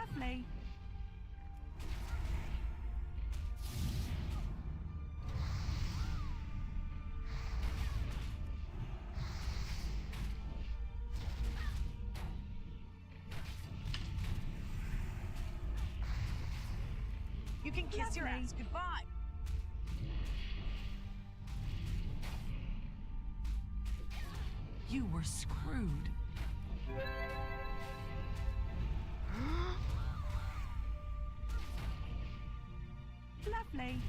Lovely. You can kiss your ass goodbye. You were screwed. Lovely.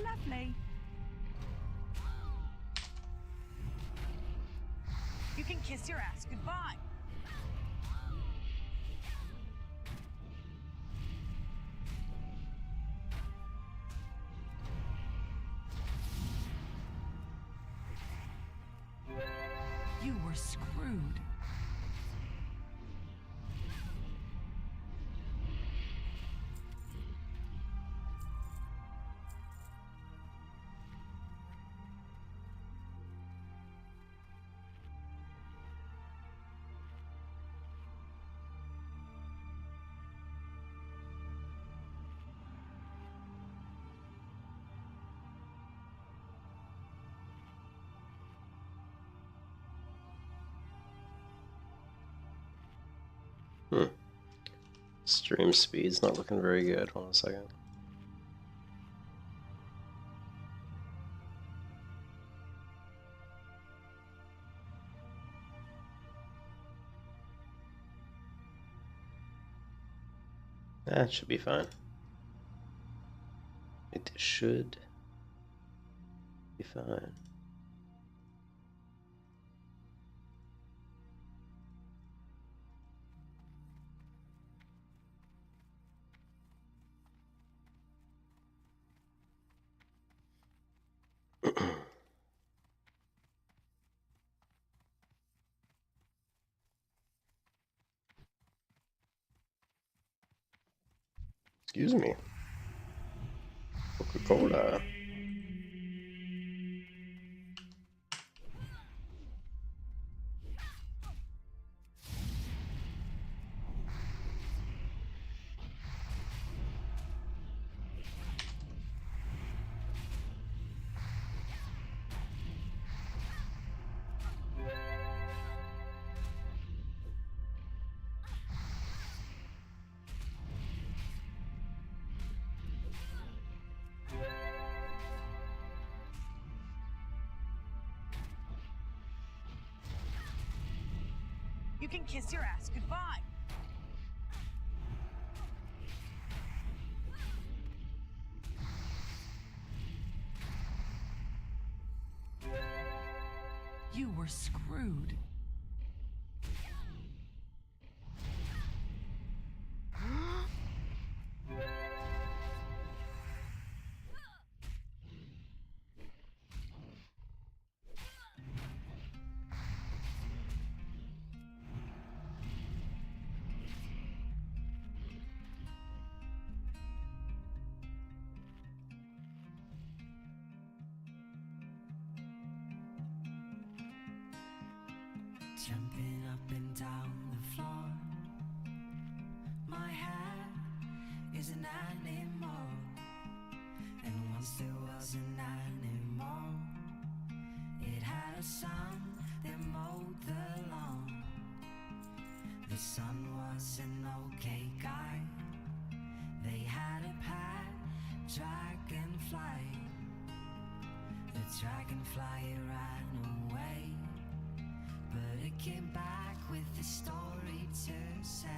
Lovely. You can kiss your ass goodbye. You were screwed. Stream speed's not looking very good. Hold on a second. That should be fine. It should be fine. Excuse me. Coca-Cola. You can kiss your ass goodbye. You were screwed. jumping up and down the floor. My hair is an animal, and once there was an animal. It had a son that mowed the lawn. The son was an okay guy. They had a pet dragonfly. The dragonfly ran away, but it came back with a story to say.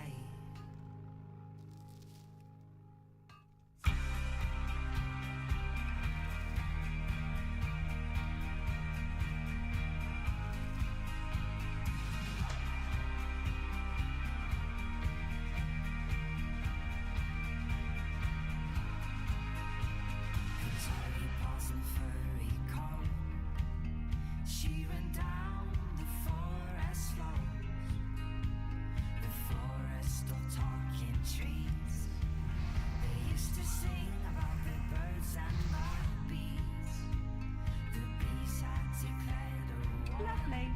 She ran down the forest slopes, the forest of talking trees. They used to sing about the birds and the bees. The bees had declared a war. Lovely.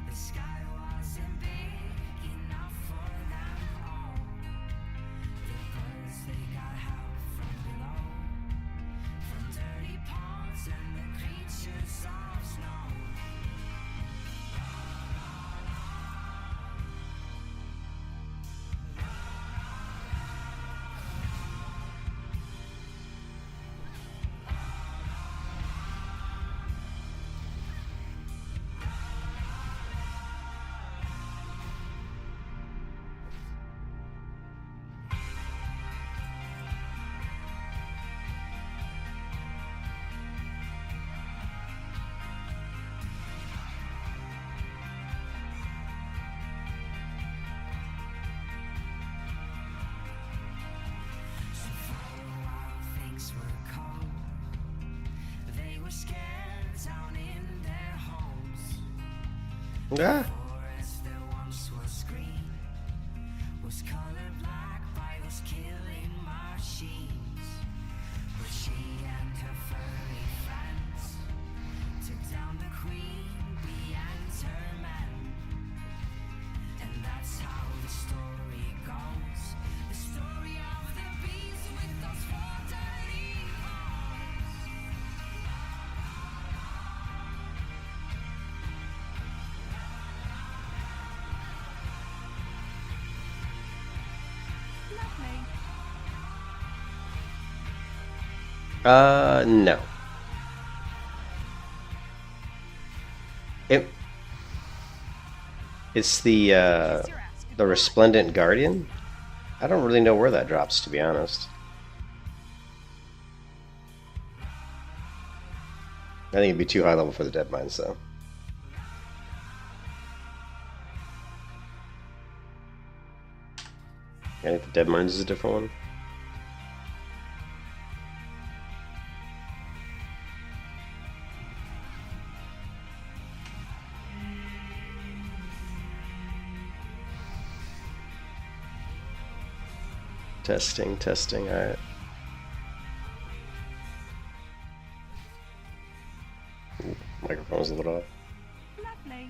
The sky wasn't big enough for them all. The birds, they got help from below, from dirty ponds and the creatures of snow. Were cold. They were scared down in their homes. Ah. The forest that once was green was colored black by those killing machines. But she and her furry friends took down the queen bee and her men. And that's how the story goes. The story of the bees with those four dirty paws. Lovely. No. It's the Resplendent Guardian. I don't really know where that drops, to be honest. I think it'd be too high level for the Dead Mines, though. I think the Dead Mines is a different one. Testing, alright. Microphone's a little off. Lovely.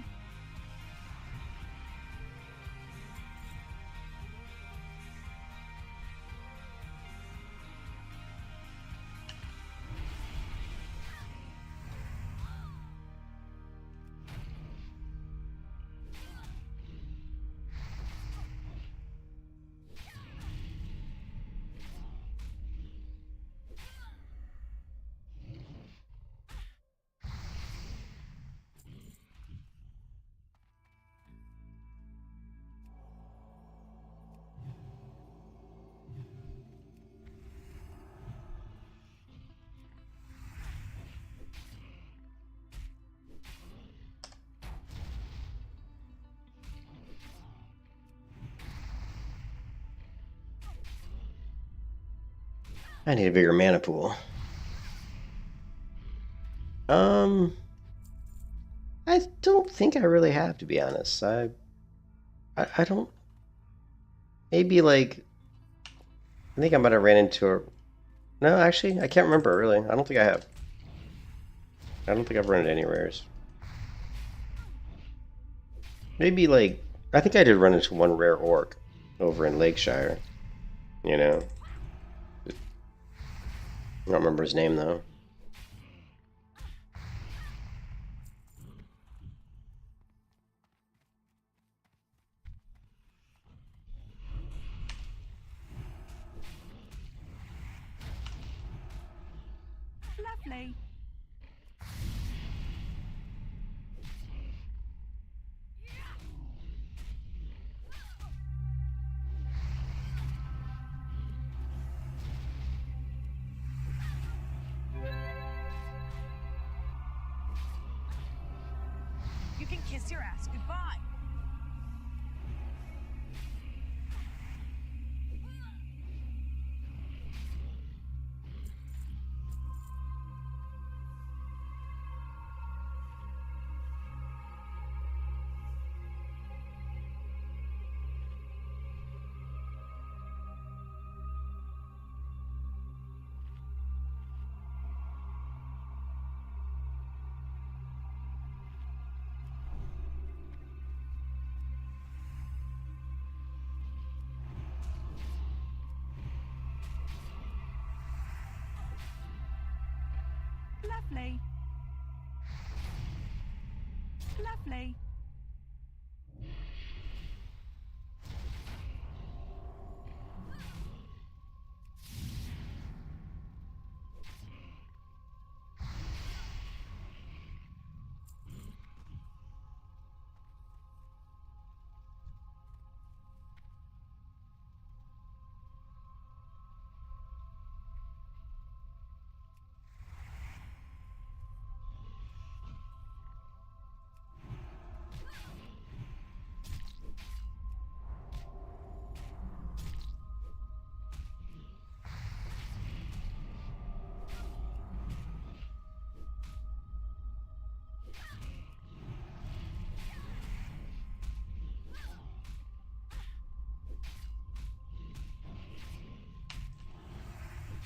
I need a bigger mana pool. I don't think I really have, to be honest. I don't. Maybe like. I think I might have ran into a. No, actually, I can't remember really. I don't think I have. I don't think I've run into any rares. Maybe like I think I did run into one rare orc over in Lakeshire. You know, I don't remember his name though. Lovely. You can kiss your ass goodbye. Lovely. Lovely.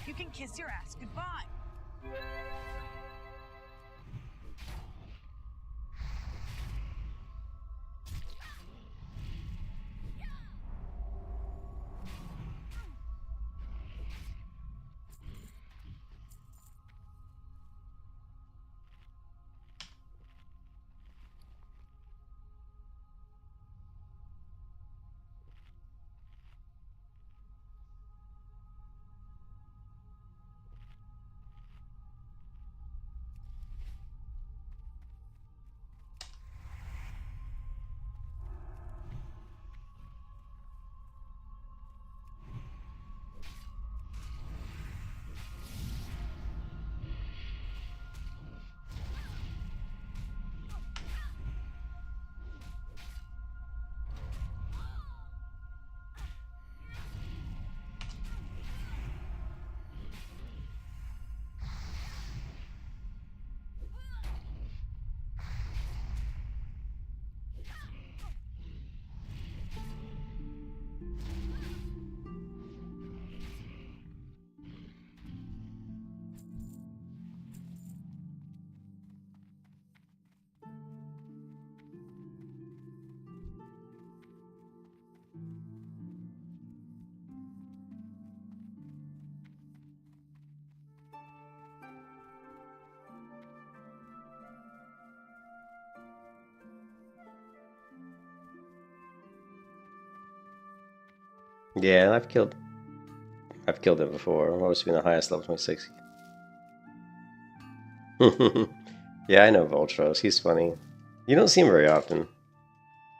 You can kiss your ass goodbye. Yeah, I've killed it before. What was being the highest level 26? Yeah, I know Voltros. He's funny. You don't see him very often.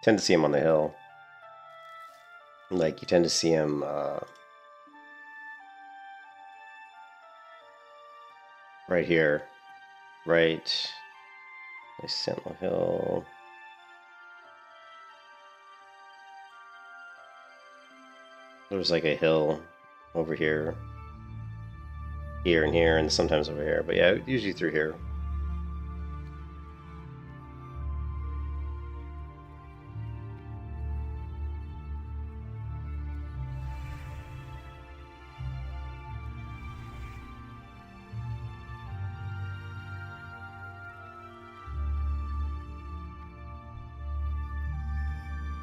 Tend to see him on the hill. Like you tend to see him right here. Right. Sentinel Hill. There's like a hill over here. Here and here, and sometimes over here. But yeah, usually through here.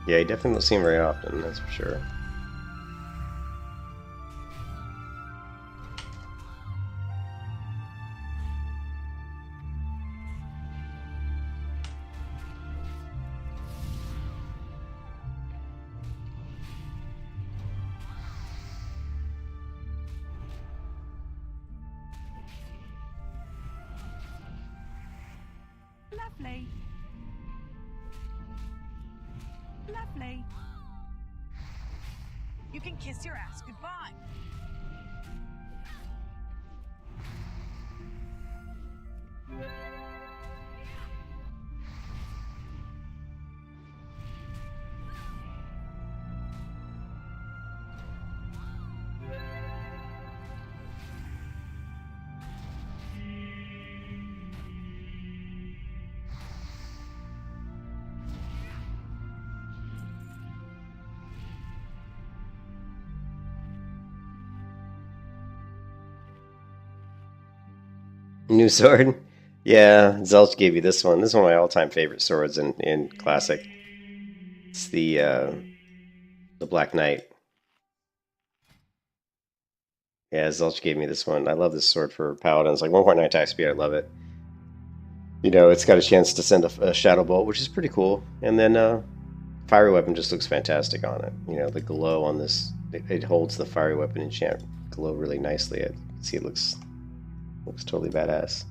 Yeah, you definitely don't see him very often, that's for sure. Lovely. Lovely. You can kiss your ass goodbye. New sword? Yeah, Zelch gave you this one. This is one of my all-time favorite swords in Classic. It's the Black Knight. Yeah, Zelch gave me this one. I love this sword for Paladin. It's like 1.9 attack speed. I love it. You know, it's got a chance to send a shadow bolt, which is pretty cool. And then fiery weapon just looks fantastic on it. You know, the glow on this, it holds the fiery weapon enchant glow really nicely. I see it looks totally badass.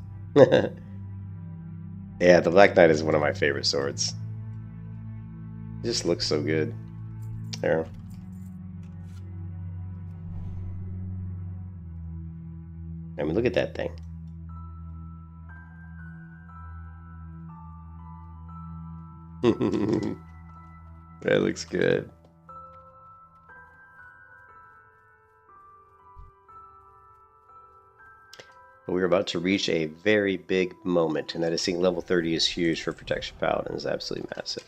Yeah, the Black Knight is one of my favorite swords. It just looks so good. There. I mean, look at that thing. That looks good. We're about to reach a very big moment, and that is seeing level 30 is huge for Protection Paladin. It's absolutely massive.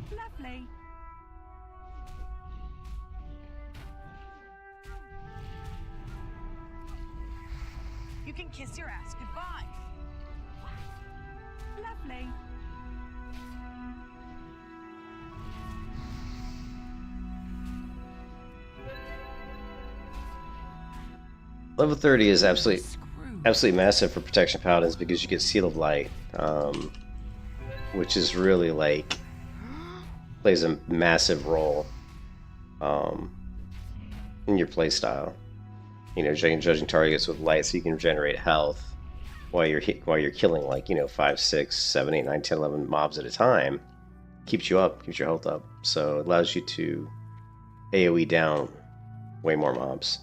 Lovely. You can kiss your ass goodbye. Lovely. Level 30 is absolutely massive for Protection Paladins because you get Seal of Light, which is really like plays a massive role in your playstyle. You know, judging targets with light, so you can regenerate health while you're killing, like, you know, 5, 6, 7, 8, 9, 10, 11 mobs at a time. Keeps you up, keeps your health up, so it allows you to AoE down way more mobs.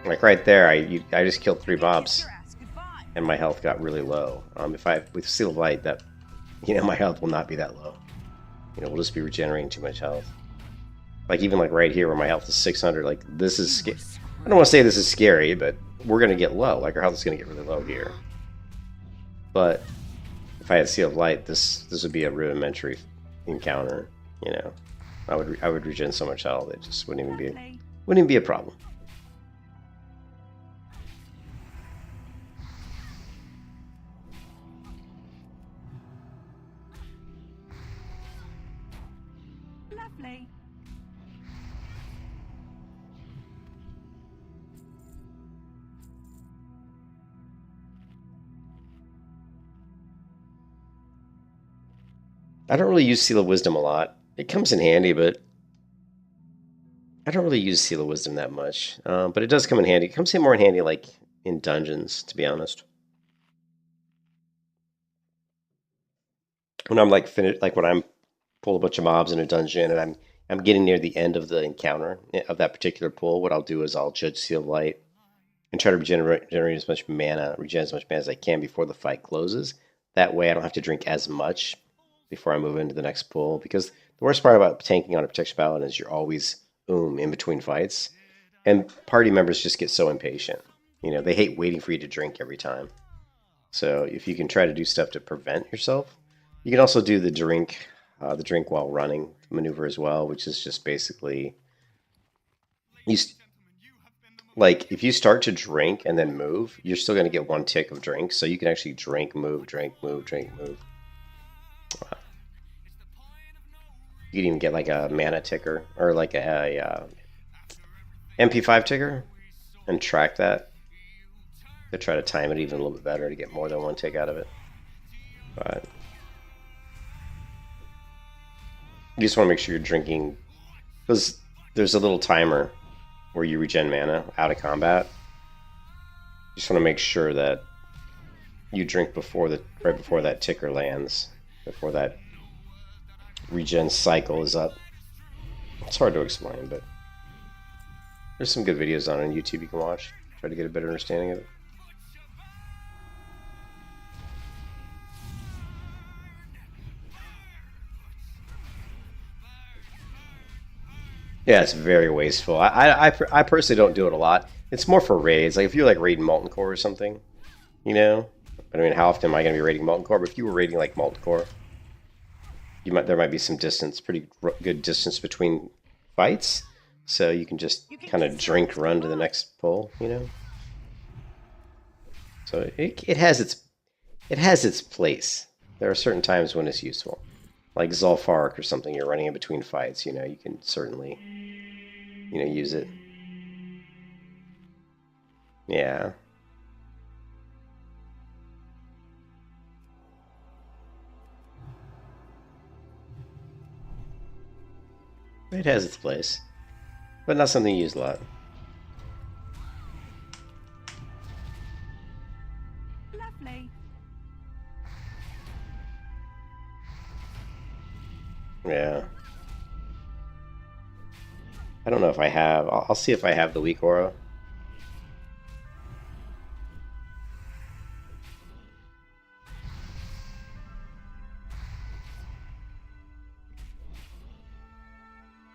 Like right there, I just killed 3 mobs, and my health got really low. With Seal of Light, that, you know, my health will not be that low. You know, we'll just be regenerating too much health. Like even like right here where my health is 600, like this is I don't want to say this is scary, but we're gonna get low. Like our health is gonna get really low here. But if I had Seal of Light, this would be a rudimentary encounter. You know, I would regen so much health, it just wouldn't even be a problem. Lovely. I don't really use Seal of Wisdom a lot. It comes in handy, but I don't really use Seal of Wisdom that much. But it does come in handy. It comes in more in handy like in dungeons, to be honest. When I'm like finished, like when I'm pull a bunch of mobs in a dungeon and I'm getting near the end of the encounter of that particular pull, what I'll do is I'll judge Seal of Light and try to generate as much mana, regen as much mana as I can before the fight closes. That way I don't have to drink as much before I move into the next pull, because the worst part about tanking on a Protection Paladin is you're always in between fights, and party members just get so impatient. You know, they hate waiting for you to drink every time. So if you can try to do stuff to prevent yourself, you can also do the drink while running maneuver as well, which is just basically you like if you start to drink and then move, you're still going to get one tick of drink, so you can actually drink, move, drink, move, drink, move. You can even get like a mana ticker or like a MP5 ticker and track that to try to time it even a little bit better to get more than one tick out of it. But you just want to make sure you're drinking, because there's a little timer where you regen mana out of combat. You just want to make sure that you drink right before that ticker lands, before that regen cycle is up. It's hard to explain, but there's some good videos on YouTube you can watch. Try to get a better understanding of it. Yeah, it's very wasteful. I personally don't do it a lot. It's more for raids. Like if you're like raiding Molten Core or something, you know. I mean, how often am I going to be raiding Molten Core? But if you were raiding like Molten Core, there might be some distance, pretty good distance between fights, so you can just kind of drink, run to the next pull, you know. So it has its place. There are certain times when it's useful. Like Zulfark or something, you're running in between fights, you know, you can certainly, you know, use it. Yeah. It has its place, but not something you use a lot. Lovely. Yeah. I don't know if I have. I'll see if I have the weak aura.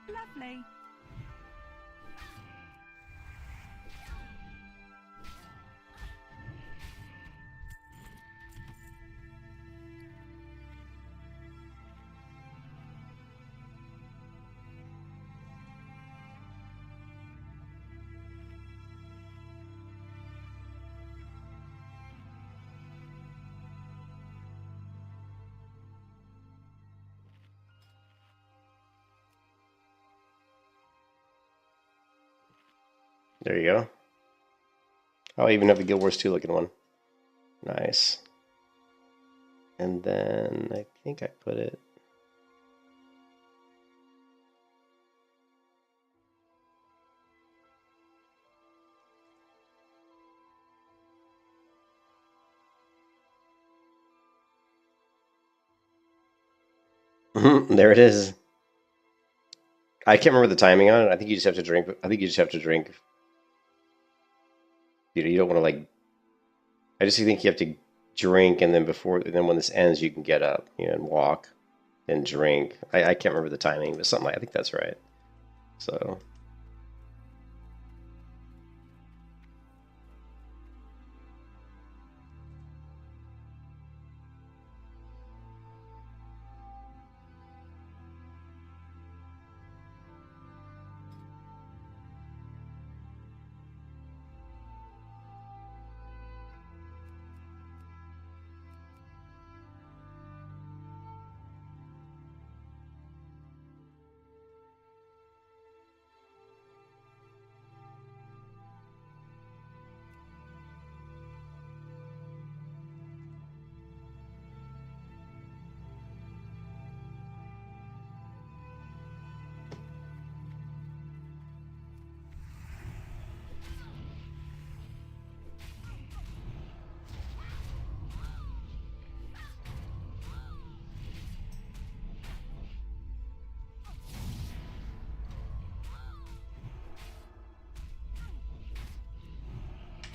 Lovely. There you go. Oh, I even have the Guild Wars 2 looking one. Nice. And then I think I put it. There it is. I can't remember the timing on it. I think you just have to drink. I think you just have to drink. You don't want to like. I just think you have to drink, and then when this ends, you can get up, you know, and walk, and drink. I can't remember the timing, but something. I think that's right. So.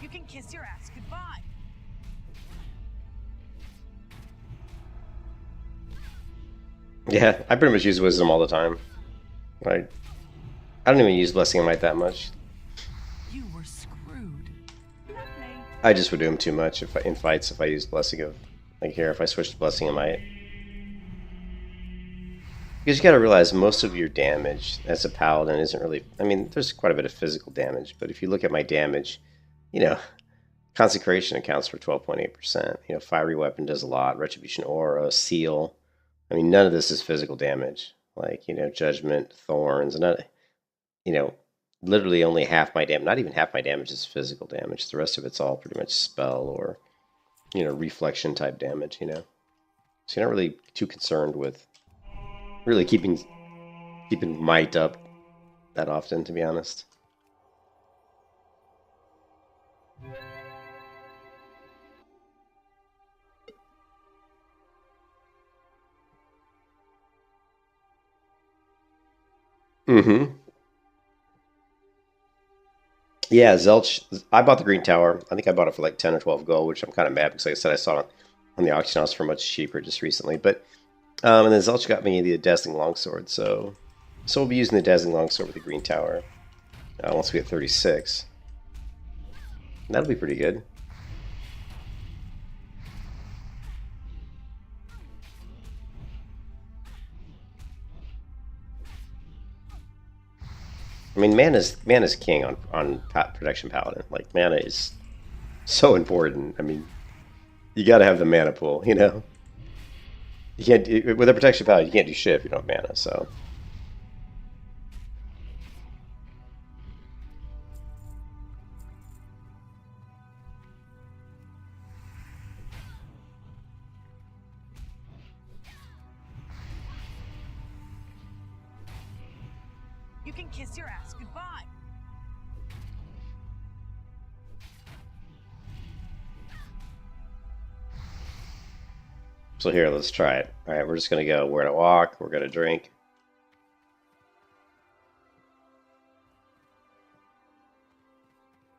You can kiss your ass goodbye. Yeah, I pretty much use Wisdom all the time. Like, I don't even use Blessing of Might that much. You were screwed. Lovely. I just would do him too much in fights if I used Blessing of, like here, if I switched to Blessing of Might. Because you got to realize most of your damage as a paladin isn't really. I mean, there's quite a bit of physical damage, but if you look at my damage, you know, consecration accounts for 12.8%. You know, fiery weapon does a lot. Retribution aura, seal. I mean, none of this is physical damage. Like, you know, judgment, thorns, and you know, literally only half my damage. Not even half my damage is physical damage. The rest of it's all pretty much spell or, you know, reflection type damage. You know, so you're not really too concerned with really keeping might up that often, to be honest. Mm-hmm. Yeah, Zelch. I bought the green tower. I think I bought it for like 10 or 12 gold, which I'm kind of mad because, like I said, I saw it on the auction house for much cheaper just recently. But and then Zelch got me the dazzling longsword, so we'll be using the dazzling longsword with the green tower once we get 36. That'll be pretty good. I mean, mana's king on protection paladin. Like, mana is so important. I mean, you got to have the mana pool. You know, you can't with a protection paladin. You can't do shit if you don't have mana. So. You can kiss your ass goodbye. So here, let's try it. All right, we're just gonna go. We're gonna walk. We're gonna drink.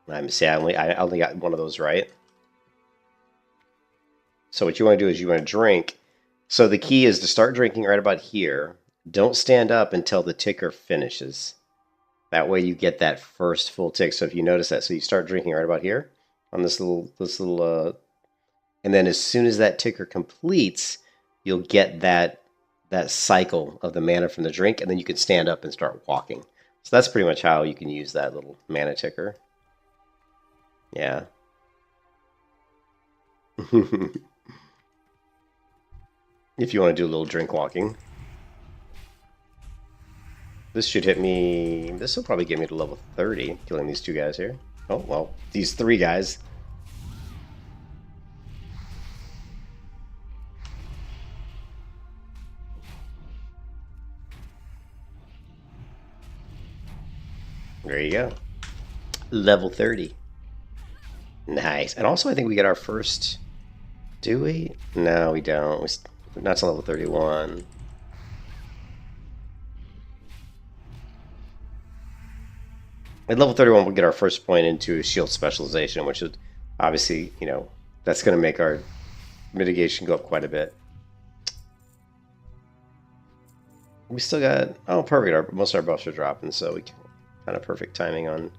I'm sadly, I only got one of those right. So what you want to do is you want to drink. So the key is to start drinking right about here. Don't stand up until the ticker finishes. That way you get that first full tick. So if you notice that, so you start drinking right about here on this little, and then as soon as that ticker completes, you'll get that cycle of the mana from the drink, and then you can stand up and start walking. So that's pretty much how you can use that little mana ticker. Yeah. If you want to do a little drink walking. This should hit me... This will probably get me to level 30, killing these two guys here. Oh, well, these three guys. There you go. Level 30. Nice. And also, I think we get our first... Do we? No, we don't. Not to level 31. At level 31, we'll get our first point into shield specialization, which is obviously, you know, that's going to make our mitigation go up quite a bit. We still got, oh, perfect. Most of our buffs are dropping, so we can, kind of perfect timing on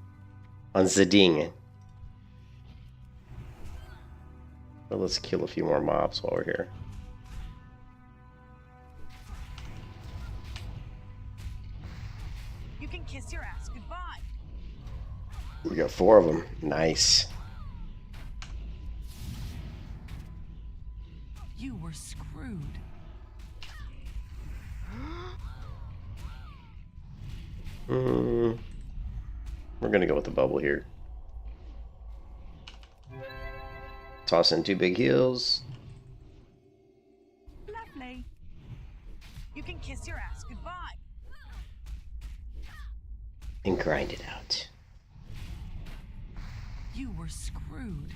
Zeding. But let's kill a few more mobs while we're here. You can kiss your ass goodbye. We got 4 of them. Nice. You were screwed. We're gonna go with the bubble here. Toss in 2 big heals. Lovely. You can kiss your ass goodbye. And grind it out. You were screwed.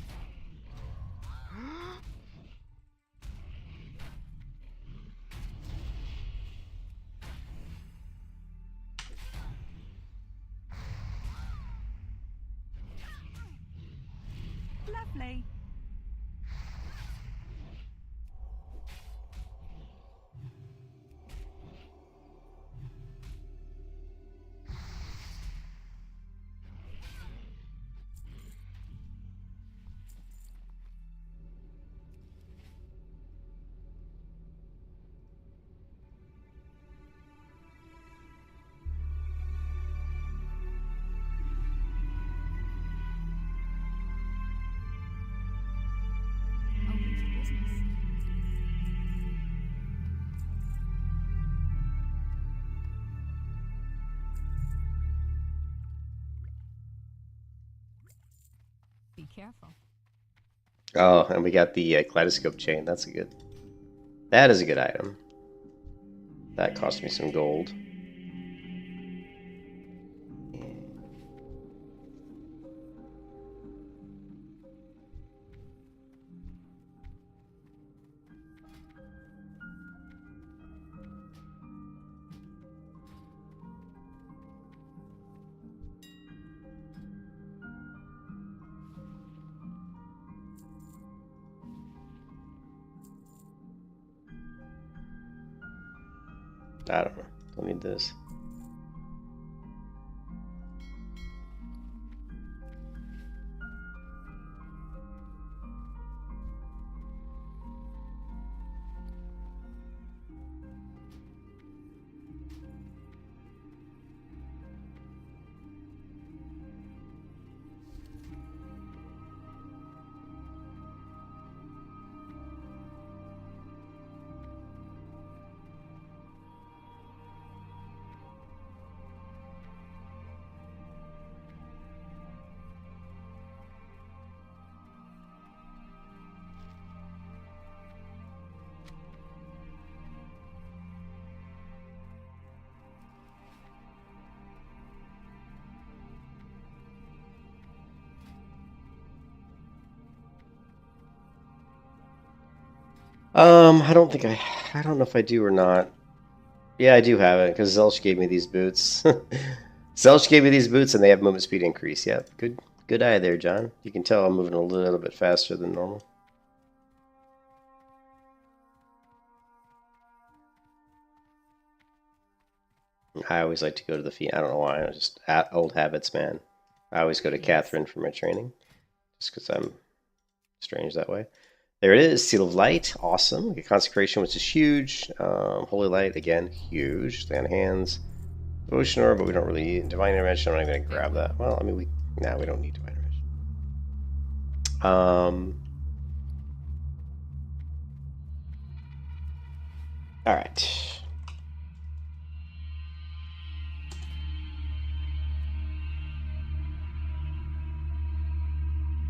Lovely. Be careful. Oh, and we got the kaleidoscope chain. That's a good. That is a good item. That cost me some gold. I don't know. Don't need this. I don't think I don't know if I do or not. Yeah, I do have it, because Zelch gave me these boots. Zelch gave me these boots, and they have movement speed increase. Yeah, good eye there, John. You can tell I'm moving a little bit faster than normal. I always like to go to the feet. I don't know why. I just old habits, man. I always go to Catherine for my training, just because I'm strange that way. There it is, Seal of Light, awesome. Consecration, which is huge. Holy Light, again, huge. Stay on hands. Devotion Aura, but we don't really need Divine Intervention. I'm not going to grab that. Well, I mean, we don't need Divine Intervention. All right.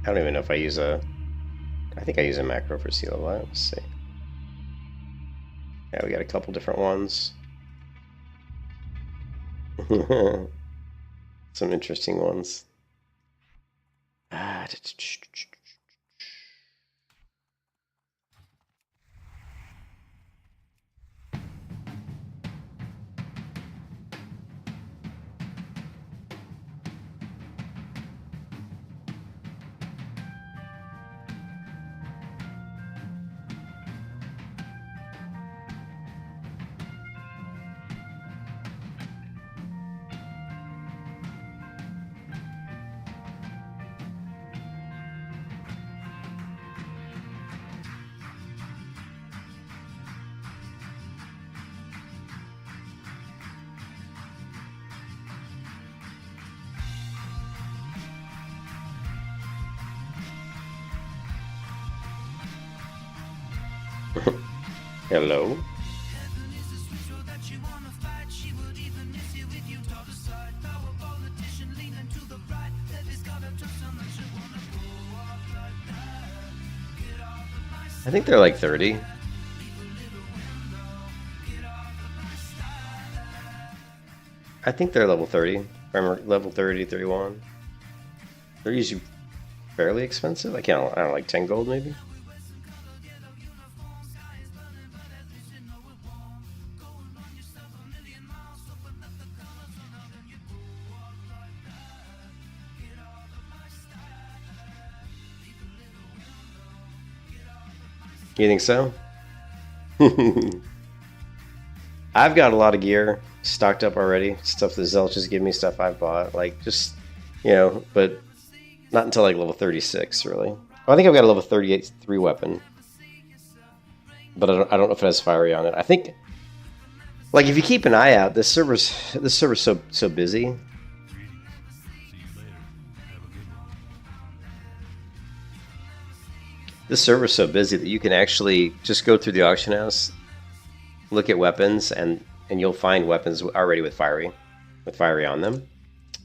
I don't even know if I use a... I think I use a macro for Seal of Light. Let's see. Yeah, we got a couple different ones. Some interesting ones. Hello. I think they're like 30. I think they're level 30. Remember, level 30, 31. They're usually fairly expensive. I don't know, like 10 gold maybe? You think so? I've got a lot of gear stocked up already. Stuff that Zelch has given me, stuff I've bought. Like, just, you know, but not until like level 36, really. Oh, I think I've got a level 38 3 weapon. But I don't know if it has fiery on it. I think, like, if you keep an eye out, this server's so busy. this server's so busy that you can actually just go through the auction house, look at weapons, and you'll find weapons already with fiery on them.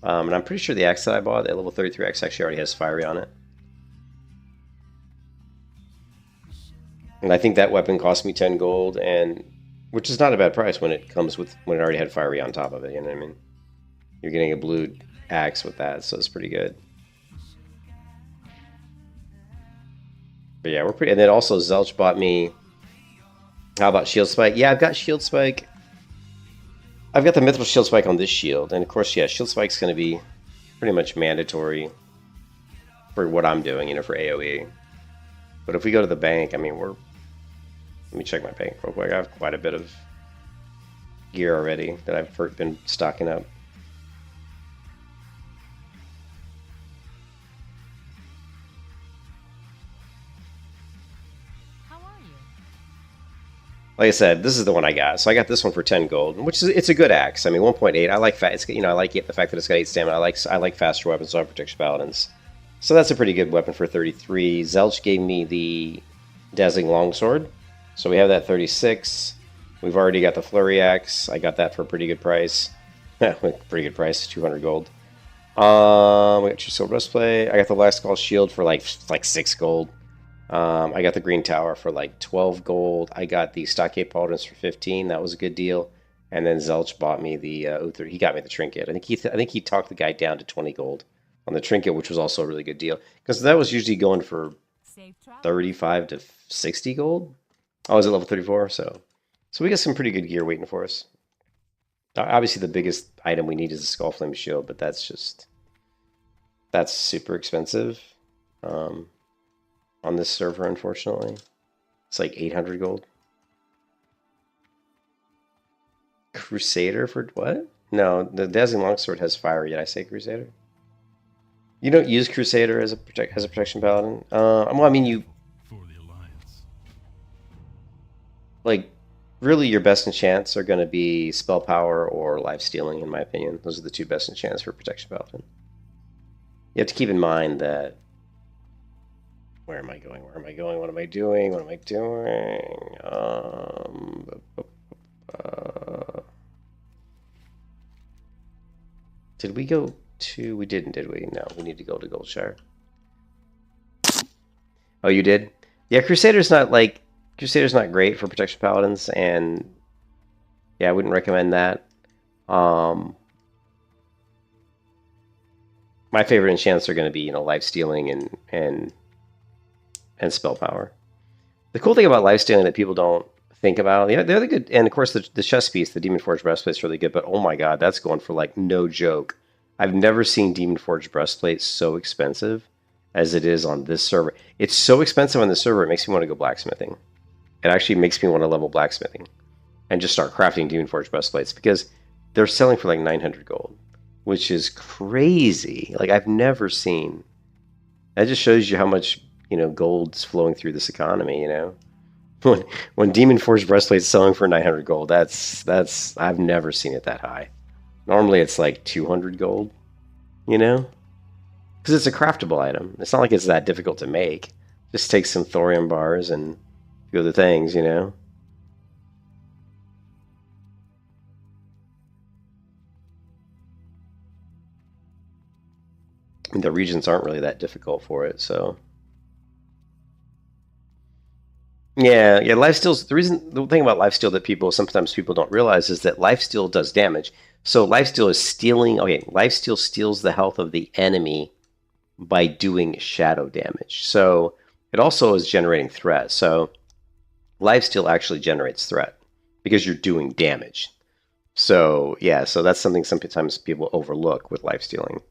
And I'm pretty sure the axe that I bought, the level 33 axe, actually already has fiery on it. And I think that weapon cost me 10 gold, and which is not a bad price when it already had fiery on top of it. You know what I mean? You're getting a blue axe with that, so it's pretty good. But yeah, we're pretty. And then also Zelch bought me. How about shield spike? Yeah, I've got shield spike. I've got the mythical shield spike on this shield, and of course, yeah, shield spike's going to be pretty much mandatory for what I'm doing, you know, for AOE. But if we go to the bank, I mean, let me check my bank real quick. I have quite a bit of gear already that I've been stocking up. How are you? Like I said, this is the one I got. So I got this one for 10 gold, which is it's a good axe. I mean, 1.8. I like it's, you know, I like it, the fact that it's got 8 stamina. I like faster weapons, so I protection paladins. So that's a pretty good weapon for 33. Zelch gave me the dazzling longsword. So we have that 36. We've already got the flurry axe. I got that for a pretty good price. Pretty good price, 200 gold. We got your silver breastplate. I got the last call shield for like 6 gold. I got the green tower for like 12 gold. I got the stockade paladins for 15. That was a good deal. And then Zelch bought me the Uther. He got me the trinket. I think he talked the guy down to 20 gold on the trinket, which was also a really good deal because that was usually going for 35 to 60 gold. I was at level 34, so we got some pretty good gear waiting for us. Obviously, the biggest item we need is a skull flame shield, but that's super expensive on this server. Unfortunately, it's like 800 gold. Crusader for what? No, the dazzling longsword has fire. Did I say Crusader? You don't use Crusader as a protection paladin. Well, I mean, you For the Alliance. like really your best enchants are going to be spell power or life stealing, in my opinion. Those are the two best enchants for protection paladin. You have to keep in mind that. Where am I going? Where am I going? What am I doing? What am I doing? Did we go to? We didn't, did we? No, we need to go to Goldshire. Oh, you did? Yeah, Crusader's not great for protection paladins, and yeah, I wouldn't recommend that. My favorite enchants are going to be, you know, life stealing and spell power. The cool thing about life stealing that people don't think about, yeah, they're good, and of course the chest piece, the Demon Forge breastplate, is really good. But oh my god, that's going for like no joke. I've never seen Demon Forge breastplate so expensive as it is on this server. It's so expensive on this server, it makes me want to go blacksmithing. It actually makes me want to level blacksmithing and just start crafting Demon Forge breastplates because they're selling for like 900 gold, which is crazy. Like I've never seen. That just shows you how much, you know, gold's flowing through this economy. You know, when Demon Forge breastplate's selling for 900 gold, that's I've never seen it that high. Normally it's like 200 gold, you know, because it's a craftable item. It's not like it's that difficult to make. Just take some thorium bars and a few other things, you know. I mean, the regions aren't really that difficult for it, so. Yeah, lifesteal's the thing about lifesteal that sometimes people don't realize is that lifesteal does damage. So lifesteal is stealing. Okay, lifesteal steals the health of the enemy by doing shadow damage. So it also is generating threat. So lifesteal actually generates threat because you're doing damage. So yeah, so that's something sometimes people overlook with lifestealing.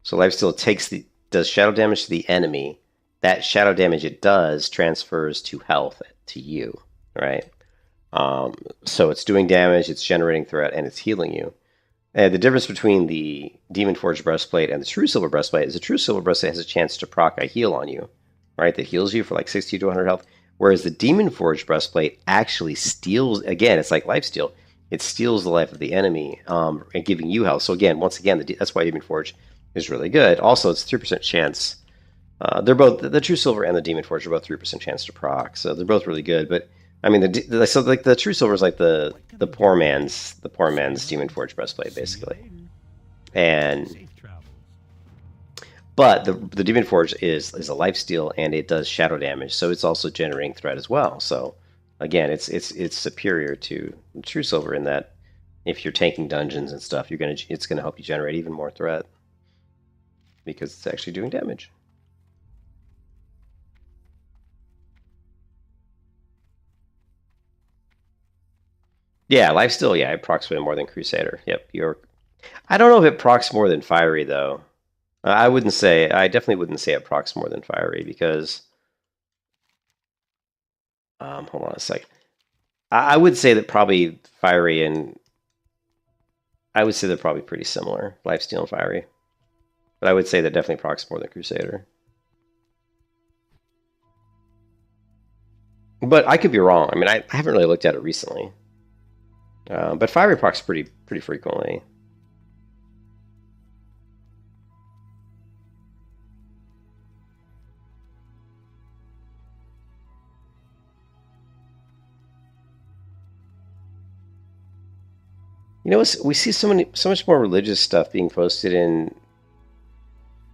So lifesteal does shadow damage to the enemy. That shadow damage it does transfers to health to you, right? So it's doing damage, it's generating threat, and it's healing you. And the difference between the Demon Forge breastplate and the True Silver breastplate is the True Silver breastplate has a chance to proc a heal on you, right? That heals you for like 60 to 100 health. Whereas the Demon Forge breastplate actually steals, again, it's like lifesteal. It steals the life of the enemy and giving you health. So again, once again, that's why Demon Forge is really good. Also, it's 3% chance They're both the True Silver and the Demon Forge are both 3% chance to proc, so they're both really good. But I mean, so like the True Silver is like the poor man's Demon Forge breastplate basically, and but the Demon Forge is a lifesteal and it does shadow damage, so it's also generating threat as well. So again, it's superior to True Silver in that if you're tanking dungeons and stuff, it's gonna help you generate even more threat because it's actually doing damage. Yeah, lifesteal. Yeah, it procs way more than Crusader. Yep, I don't know if it procs more than Fiery though. I wouldn't say. I definitely wouldn't say it procs more than Fiery because. Hold on a second. I would say that probably Fiery and. I would say they're probably pretty similar, Lifesteal and Fiery. But I would say that definitely procs more than Crusader. But I could be wrong. I mean, I haven't really looked at it recently. But Fiery procs pretty frequently. You know, we see so much more religious stuff being posted in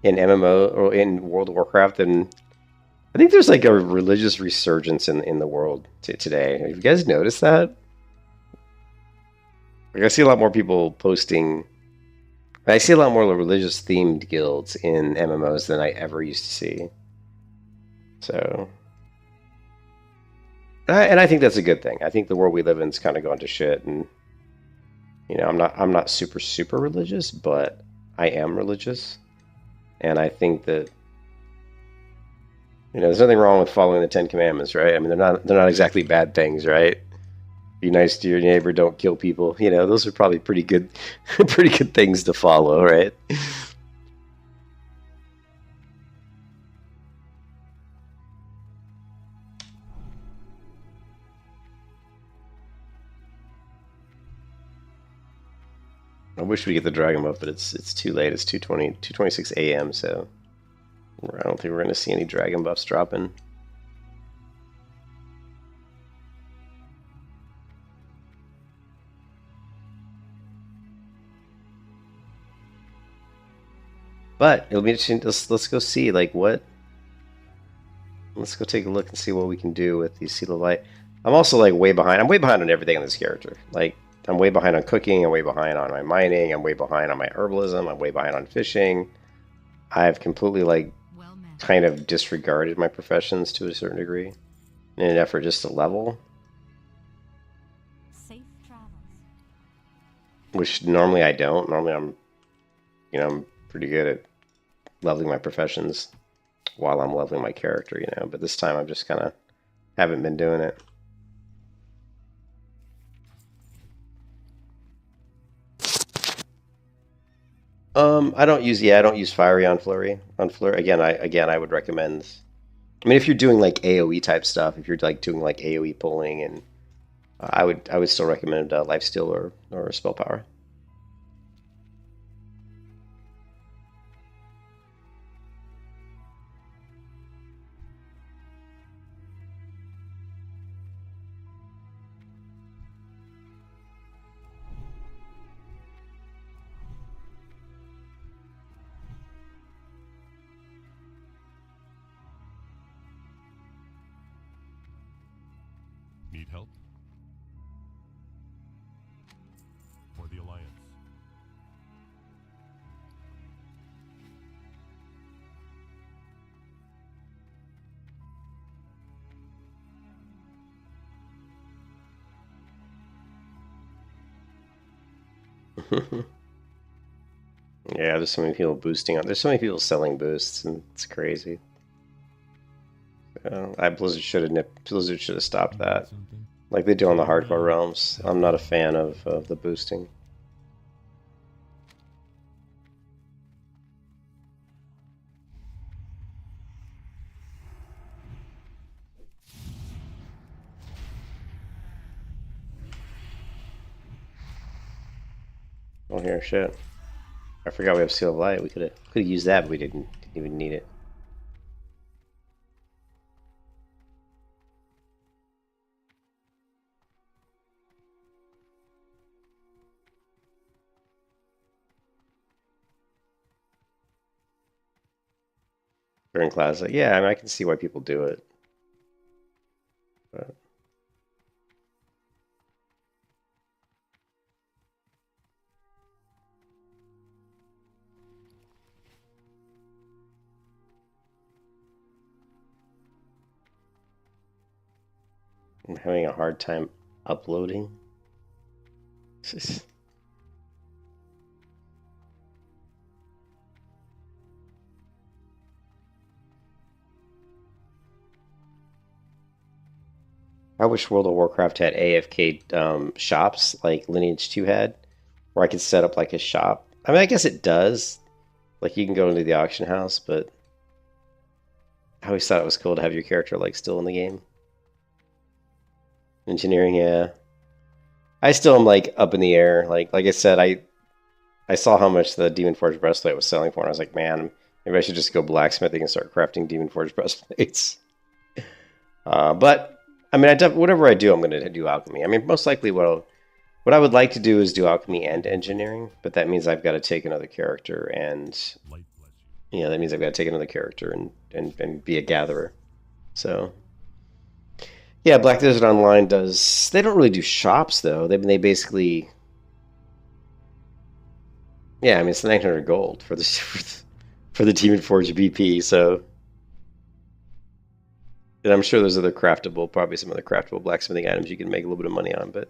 MMO or in World of Warcraft than I think there's like a religious resurgence in the world today. Have you guys noticed that? Like I see a lot more people posting. I see a lot more religious themed guilds in MMOs than I ever used to see. So, and I think that's a good thing. I think the world we live in is kind of gone to shit, and you know, I'm not super religious, but I am religious, and I think that you know, there's nothing wrong with following the Ten Commandments, right? I mean, they're not exactly bad things, right? Be nice to your neighbor, don't kill people. You know, those are probably pretty good things to follow, right? I wish we get the dragon buff, but it's too late. It's 2:26 a.m. So I don't think we're going to see any dragon buffs dropping. But it'll be interesting. Let's go see like what. Let's go take a look and see what we can do with these Seal of Light. I'm also like way behind. I'm way behind on everything on this character. Like I'm way behind on cooking. I'm way behind on my mining. I'm way behind on my herbalism. I'm way behind on fishing. I've completely like kind of disregarded my professions to a certain degree in an effort just to level. Safe travels. Which normally I don't. Normally I'm pretty good at leveling my professions while I'm leveling my character, you know, but this time I've just kind of haven't been doing it. I don't use Fiery on Flurry. Again, I would recommend. I mean, if you're doing like AOE type stuff, if you're like doing like AOE pulling, and I would still recommend Lifesteal or Spell Power. Need help? For the Alliance. Yeah, there's so many people boosting on. There's so many people selling boosts, and it's crazy. Blizzard should have stopped that, like they do on the hardcore realms. I'm not a fan of the boosting. Oh, here, shit. I forgot we have Seal of Light. We could have used that, but we didn't even need it. during class. Like, yeah, I mean, I can see why people do it. But I'm having a hard time uploading. I wish World of Warcraft had AFK shops like Lineage 2 had, where I could set up like a shop. I mean, I guess it does. Like you can go into the auction house, but I always thought it was cool to have your character like still in the game. Engineering, yeah. I still am like up in the air. Like I said, I saw how much the Demon Forge breastplate was selling for, and I was like, man, maybe I should just go blacksmithing and start crafting Demon Forge breastplates. But I mean, whatever I do, I'm going to do alchemy. I mean, most likely what I would like to do is do alchemy and engineering, but that means I've got to take another character, and Light bless you. yeah, that means I've got to take another character and be a gatherer. So yeah, Black Desert Online does. They don't really do shops though. They basically, yeah. I mean, it's 900 gold for the for the Demon Forge BP. So, and I'm sure there's other craftable, probably some other craftable blacksmithing items you can make a little bit of money on, but.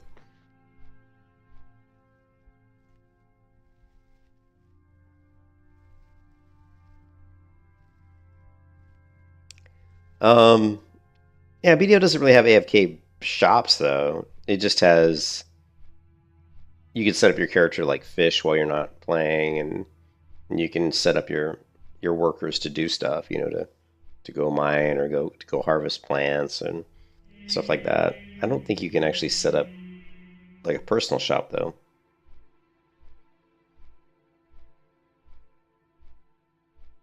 Yeah, BDO doesn't really have AFK shops though. It just has. You can set up your character like fish while you're not playing, and you can set up your workers to do stuff. You know, to go mine or go harvest plants and stuff like that. I don't think you can actually set up like a personal shop though.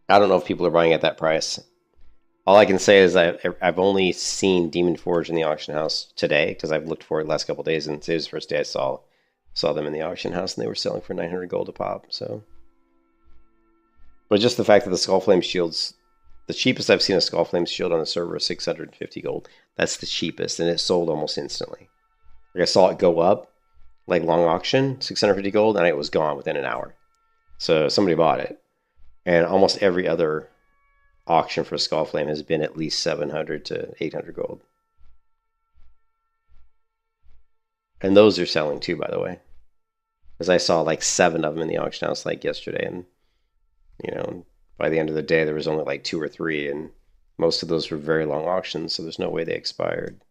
I don't know if people are buying at that price. All I can say is I've only seen Demon Forge in the auction house today because I've looked for it the last couple of days, and today's the first day I saw them in the auction house, and they were selling for 900 gold a pop. So, but just the fact that the Skullflame shields, the cheapest I've seen a Skullflame shield on the server is 650 gold. That's the cheapest, and it sold almost instantly. Like I saw it go up, like long auction, 650 gold, and it was gone within an hour. So somebody bought it, and almost every other auction for Skullflame has been at least 700 to 800 gold. And those are selling too, by the way. Because I saw like 7 of them in the auction house like yesterday, and you know, by the end of the day there was only like 2 or 3, and most of those were very long auctions, so there's no way they expired.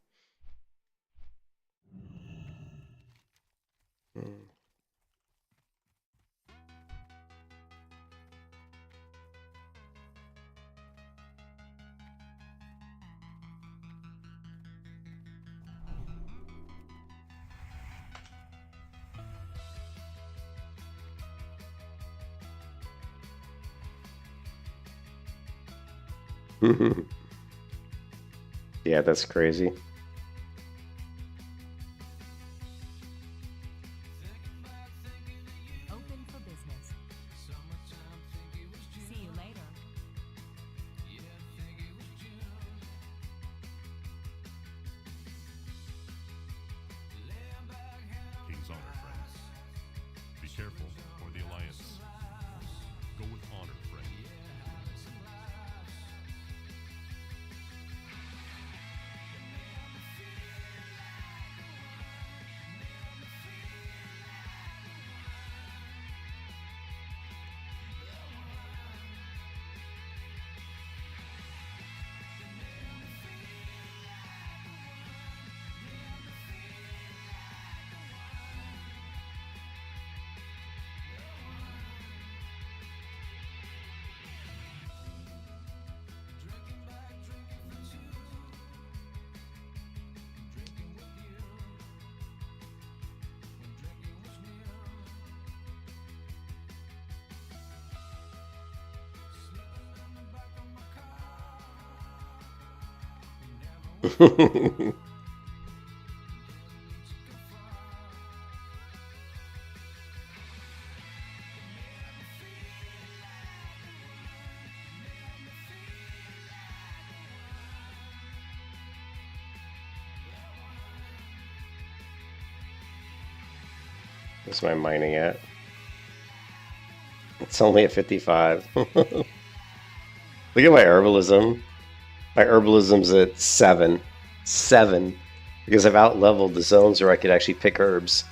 Yeah, that's crazy. Open for business. See you later. King's honor, friends. Be careful, or the alliance. Go with honor, friend. Where's my mining at? It's only at 55. Look at my herbalism. My herbalism's at 7. 7. Because I've out-leveled the zones where I could actually pick herbs.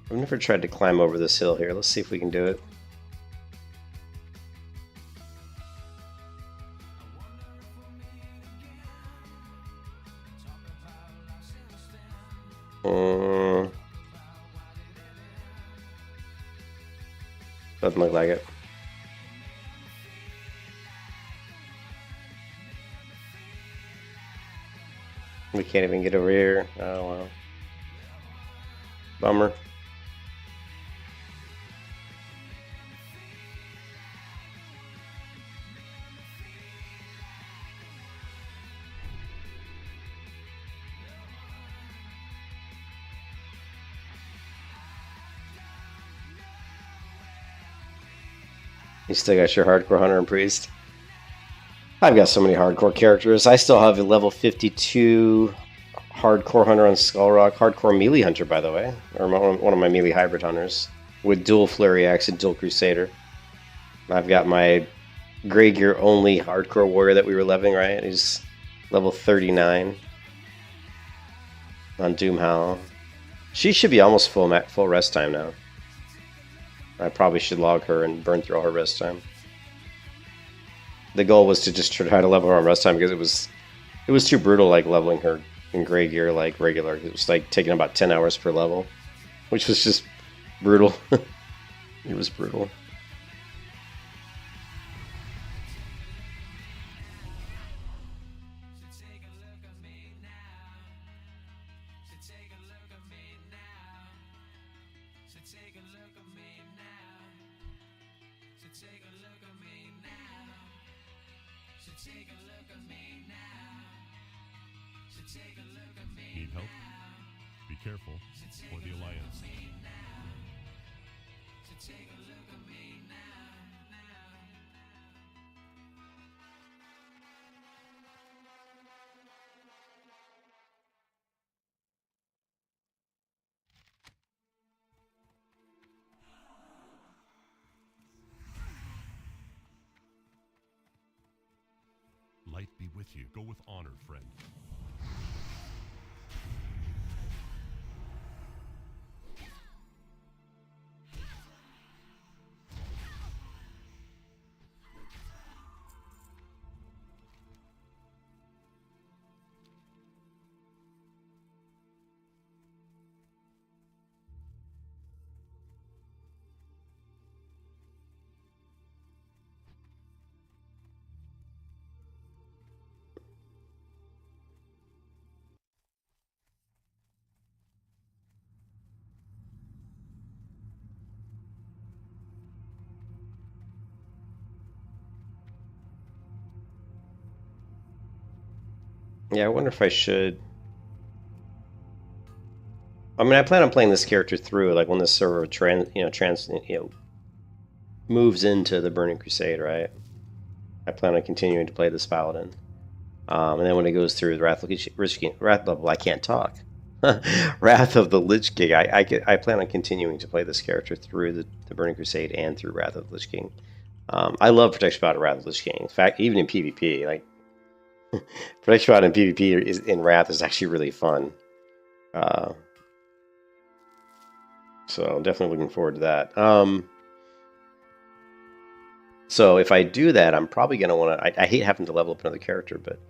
I've never tried to climb over this hill here. Let's see if we can do it. Doesn't look like it. We can't even get over here. Oh wow. Bummer. You still got your hardcore hunter and priest? I've got so many hardcore characters. I still have a level 52 hardcore hunter on Skullrock. Hardcore melee hunter, by the way. Or one of my melee hybrid hunters. With dual flurry axe and dual crusader. I've got my gray gear only hardcore warrior that we were leveling, right? He's level 39. On Doomhowl. She should be almost full rest time now. I probably should log her and burn through all her rest time. The goal was to just try to level her on rest time because it was too brutal, like leveling her in gray gear like regular. It was like taking about 10 hours per level, which was just brutal. It was brutal. Need help? Be careful, or the Alliance. Light be with you. Go with honor, friend. Yeah, I wonder if I should. I mean, I plan on playing this character through, like when this server moves into the Burning Crusade, right? I plan on continuing to play this Paladin, and then when it goes through the Wrath of the Lich King, I plan on continuing to play this character through the Burning Crusade and through Wrath of the Lich King. I love Protection Bout of Wrath of the Lich King. In fact, even in PvP, like. Protection Bout in PvP in Wrath is actually really fun. So definitely looking forward to that. So if I do that, I'm probably going to want to... I hate having to level up another character, but...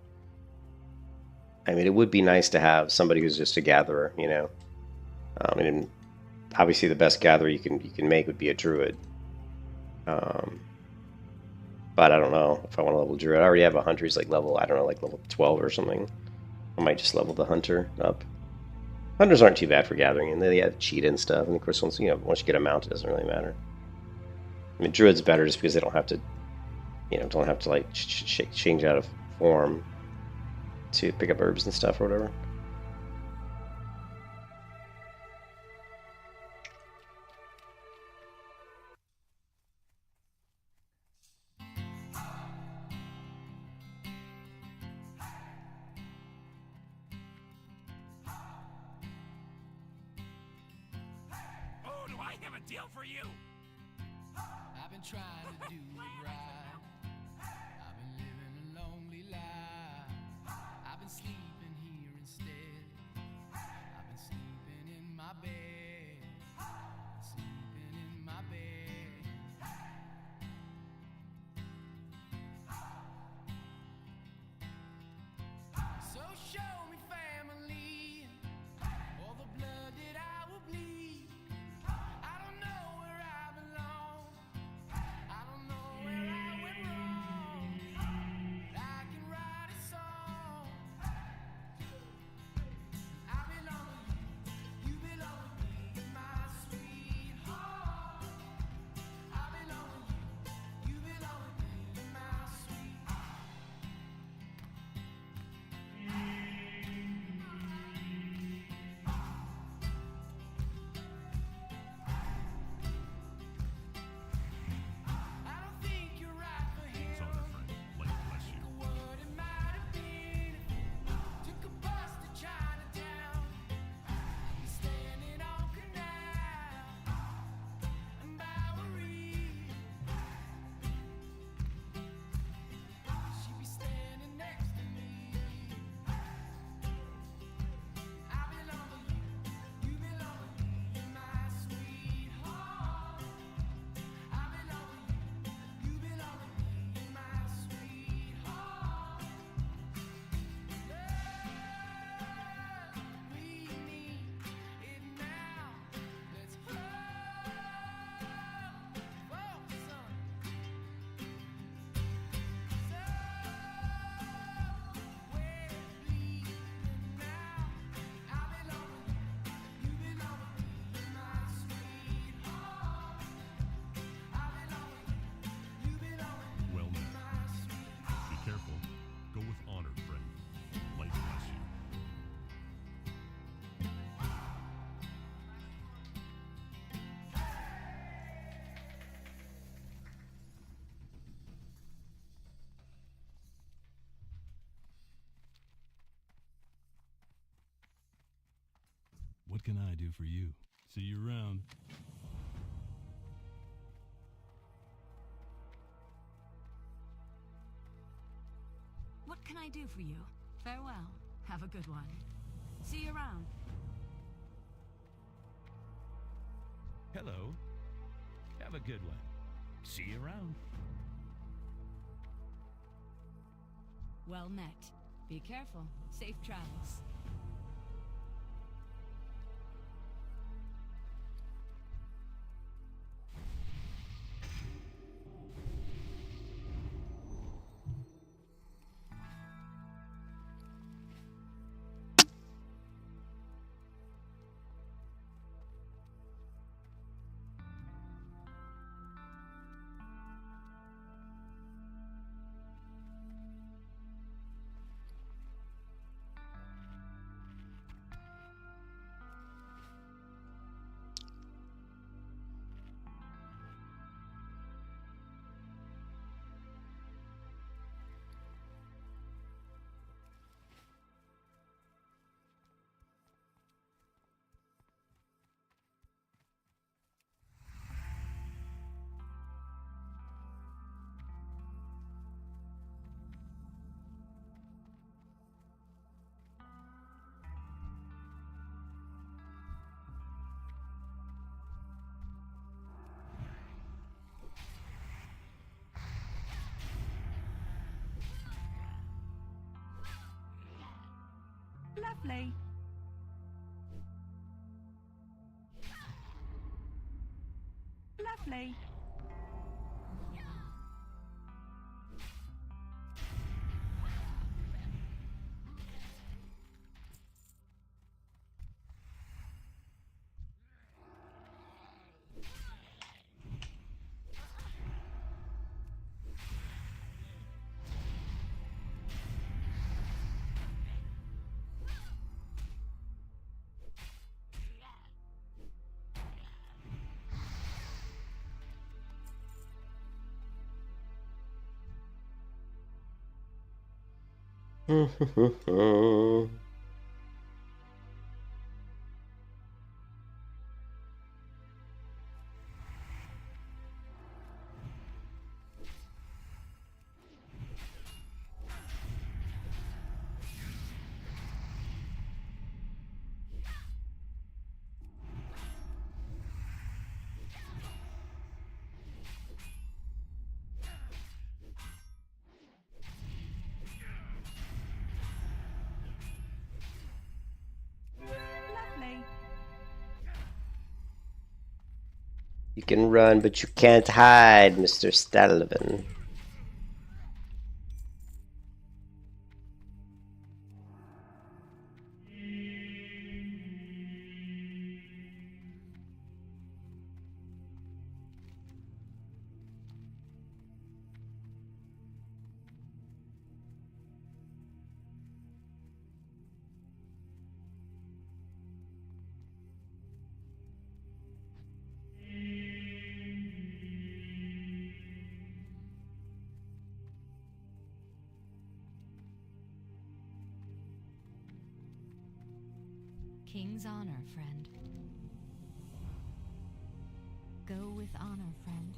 I mean, it would be nice to have somebody who's just a gatherer, you know? And obviously the best gatherer you can make would be a druid. But I don't know if I want to level druid. I already have a hunter who's like level, I don't know, like level 12 or something. I might just level the hunter up. Hunters aren't too bad for gathering, and they have cheetah and stuff. And of course, once you get a mount, it doesn't really matter. I mean, druid's better just because they don't have to, don't have to like change out of form to pick up herbs and stuff or whatever. Oh, do I have a deal for you? I've been trying to do it right. I've been living a lonely life. I've been sleeping here instead. I've been sleeping in my bed. Sleeping in my bed. So show me family, all the blood that I will bleed. I don't know where I belong. I don't know where I went wrong. But I can write a song. I belong to you, you belong to me, my sweetheart. I belong to you, you belong to me, my sweetheart. I don't think you're right for him. Southern friend, light bless you. What it might have been if you took a bus to Chinatown. You're standing on Canal and Bowery. She'd be standing next to me. I belong to you, you belong to me, my sweetheart. I belong to you, you belong to me, my sweetheart. Love, we need it now. Let's hope for some. Somewhere bleeding now. I belong to you, you belong to me, my sweetheart. I belong to you, you belong to me, Well met. my sweetheart. Be careful. Go with honor, friend. Light bless you. What can I do for you? See you around. What can I do for you? Farewell. Have a good one. See you around. Hello. Have a good one. See you around. Well met. Be careful. Safe travels. Lovely. Lovely. Lovely. You can run, but you can't hide, Mr. Paladin. King's honor, friend. Go with honor, friend.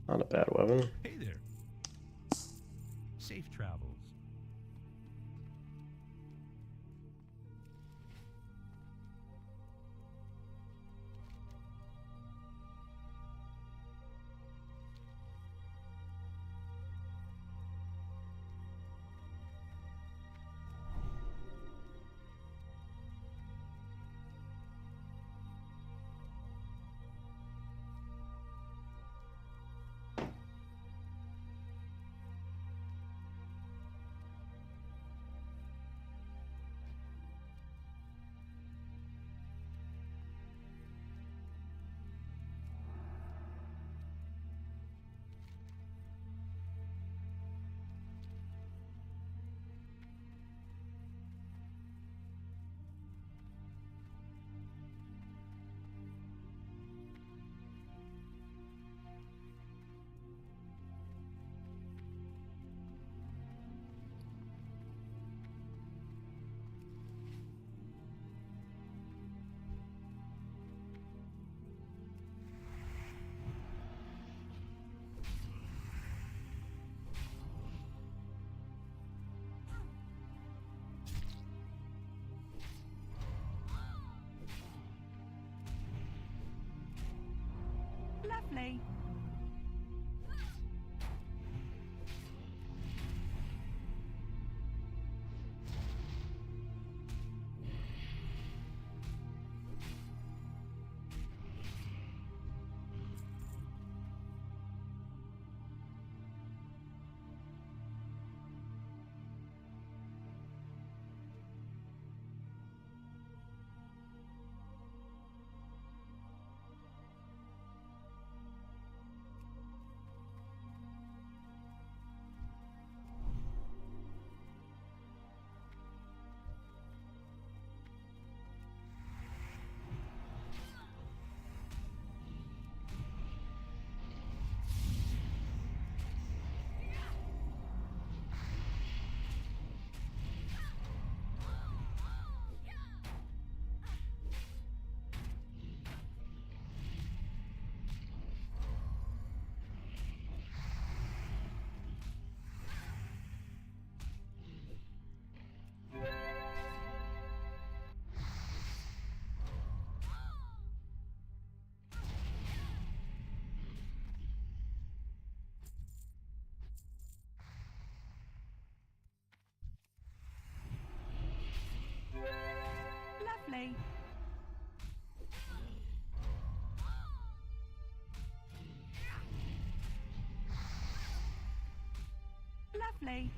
Not a bad weapon. Hey there. Safe travels. Lovely. Lovely. Lovely.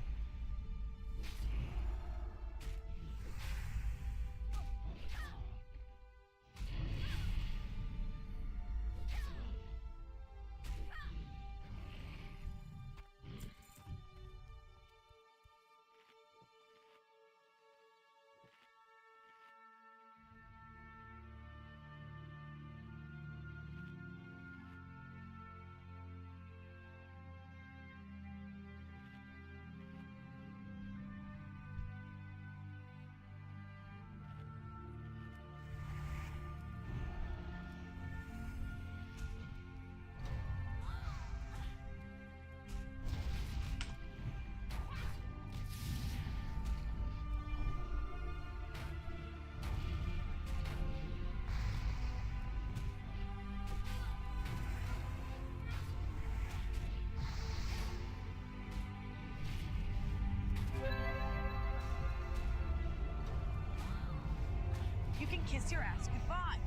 can kiss your ass goodbye.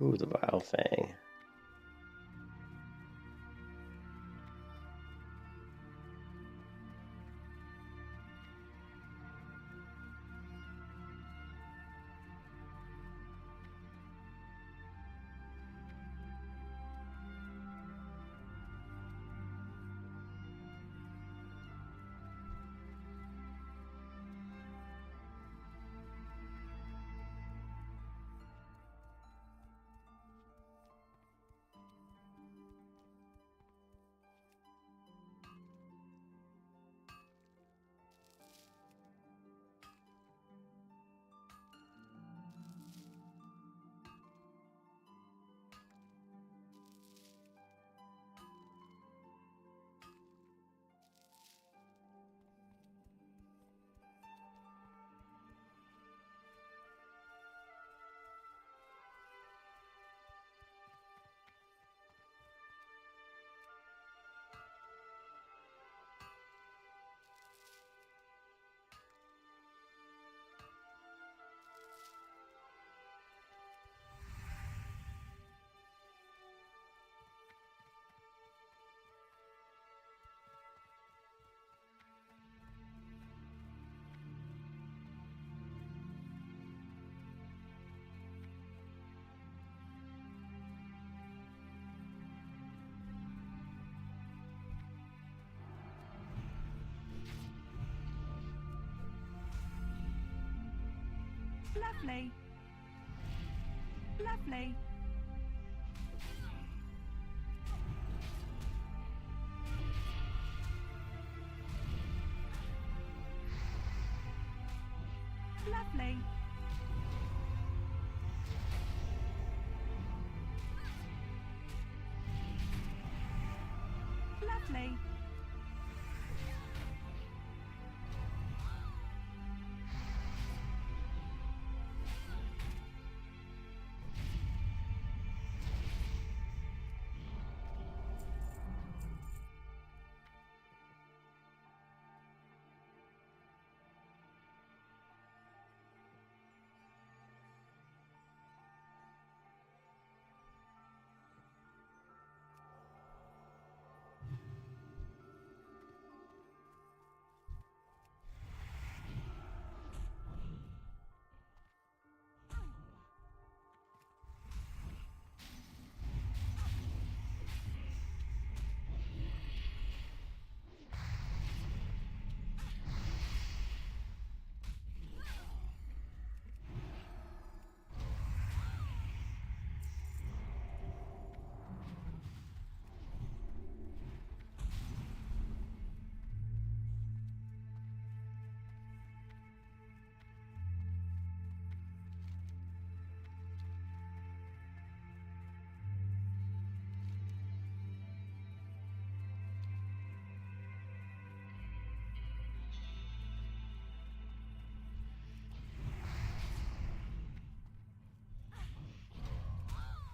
Ooh, the Vile Fang. Lovely. Lovely. Lovely. Lovely.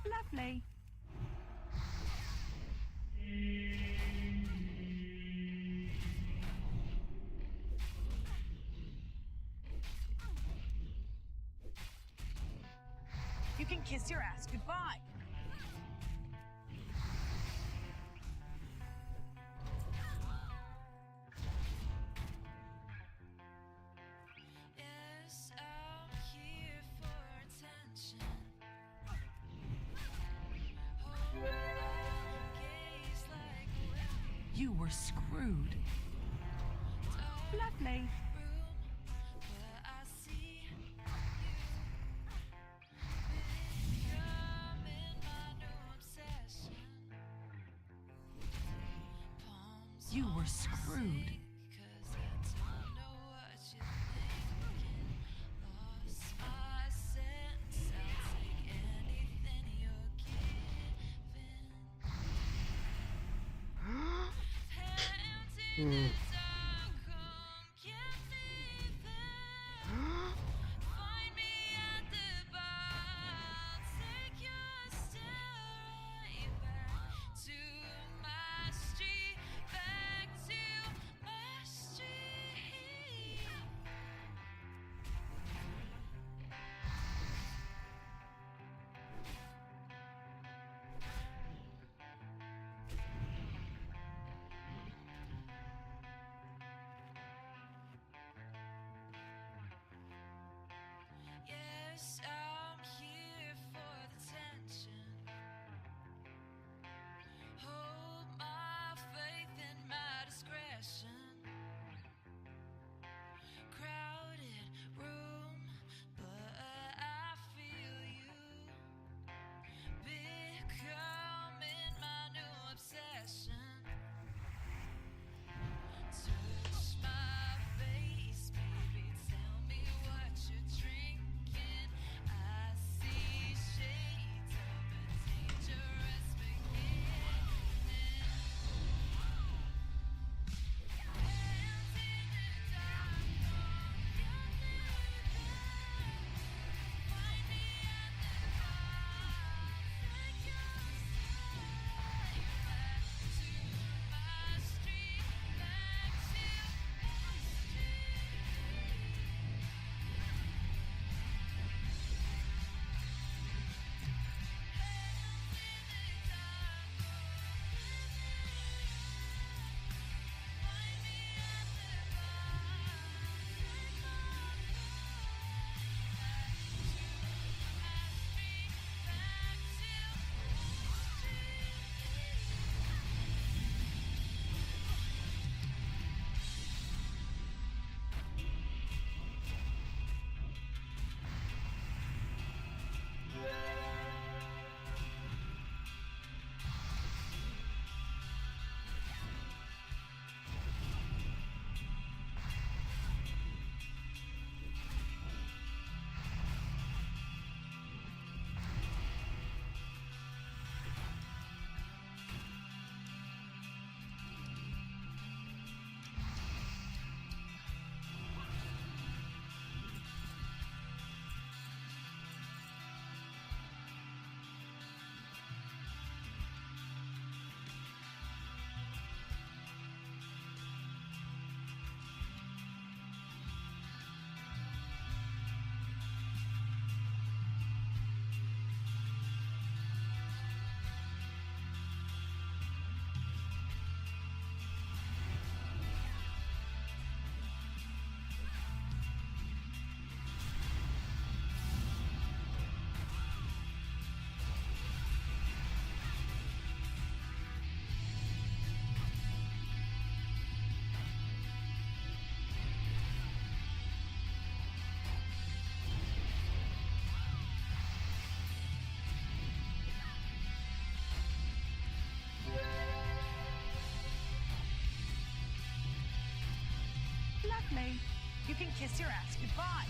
Lovely. You can kiss your ass goodbye. Yes, I'm here for attention. Hold my gaze like a weapon. You were screwed. Lovely. Room where I see You were screwed. Yes, I'm here for the tension. Hold my faith in my discretion. Crowded room, but I feel you becoming my new obsession. Touch my face, baby, tell me what you're drinking. I see shades of a dangerous beginning. Hands in the dark, find me at the bar. Take your stay back to my street, back to my Lovely. You can kiss your ass goodbye.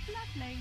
Lovely.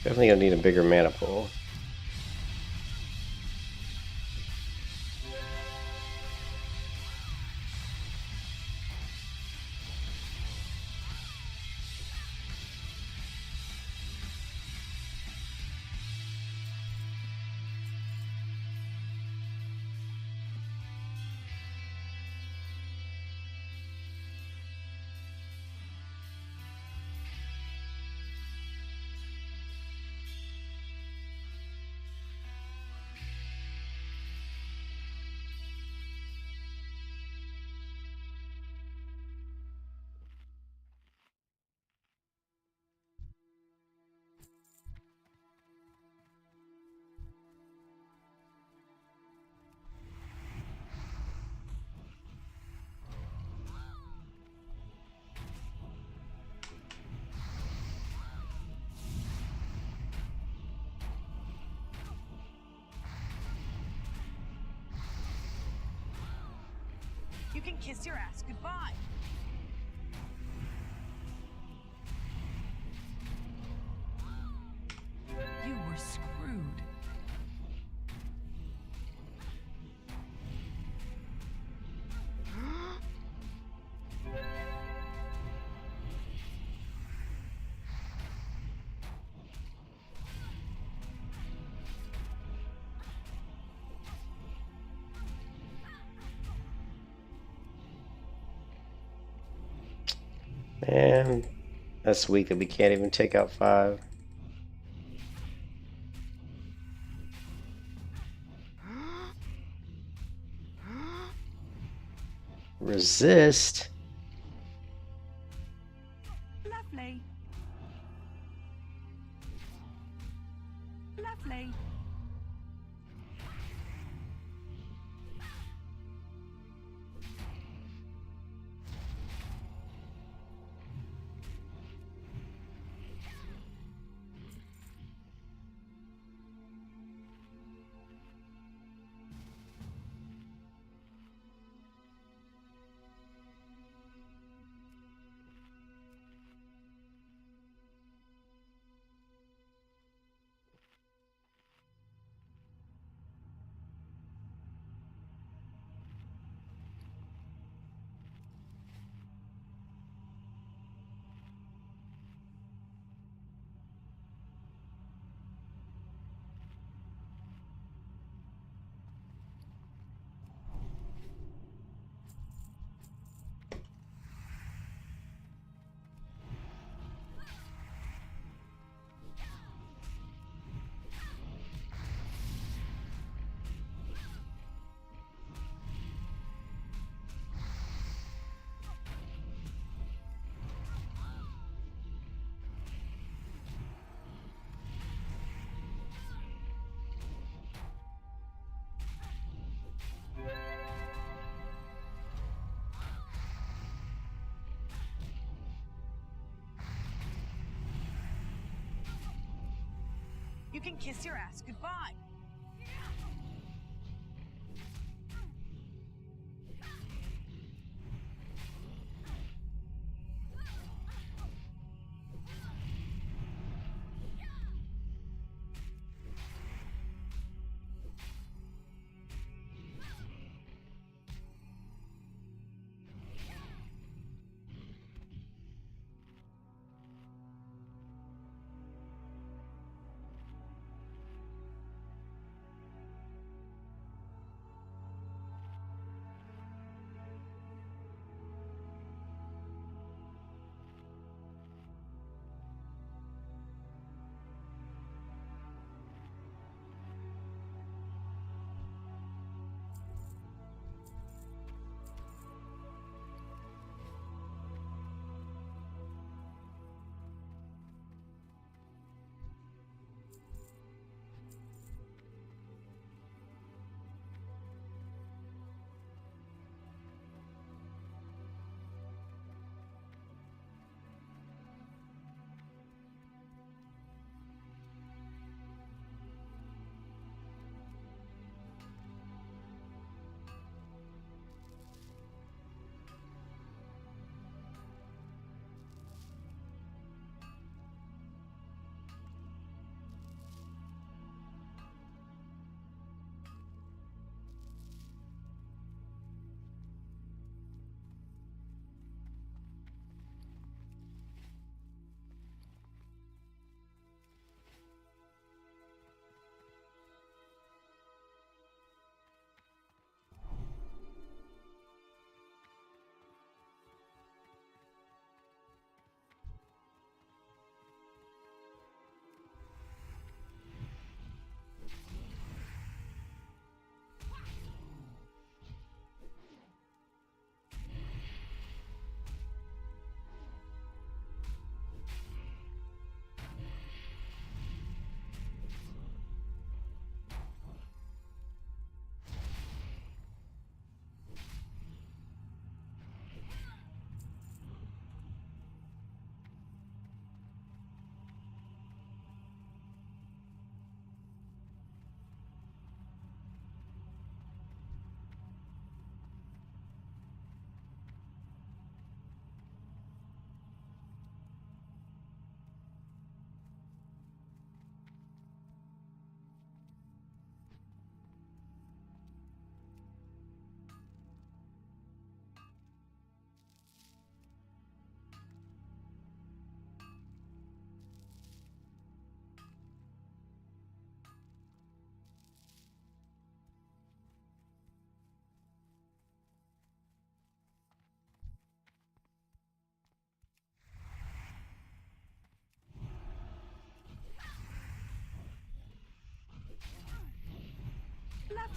Definitely gonna need a bigger mana pool. You can kiss your ass goodbye. You were screwed. Man, that's weak that we can't even take out 5. Resist? Lovely. Lovely. You can kiss your ass goodbye.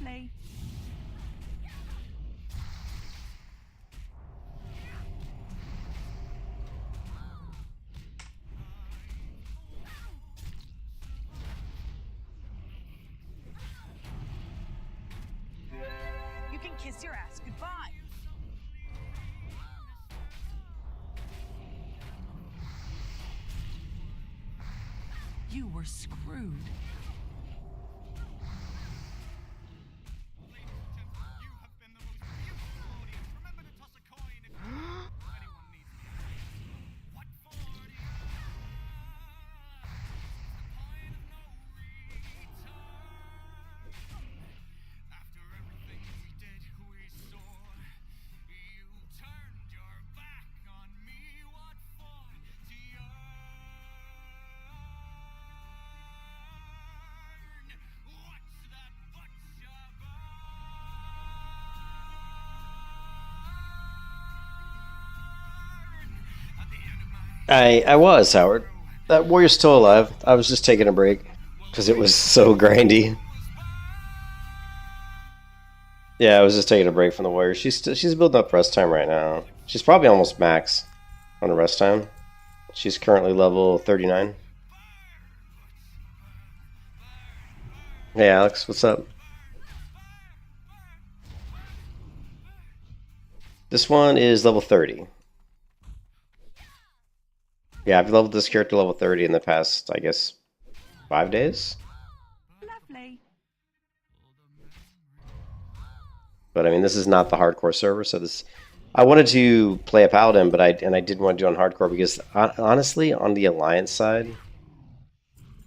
Lovely. You can kiss your ass goodbye. You were screwed. I was, Howard. That warrior's still alive. I was just taking a break because it was so grindy. Yeah, I was just taking a break from the warrior. She's building up rest time right now. She's probably almost max on her rest time. She's currently level 39. Hey Alex, what's up? This one is level 30. Yeah, I've leveled this character level 30 in the past, I guess, 5 days. Lovely. But I mean, this is not the hardcore server, so this. I wanted to play a Paladin, but I didn't want to do it on hardcore because honestly, on the Alliance side,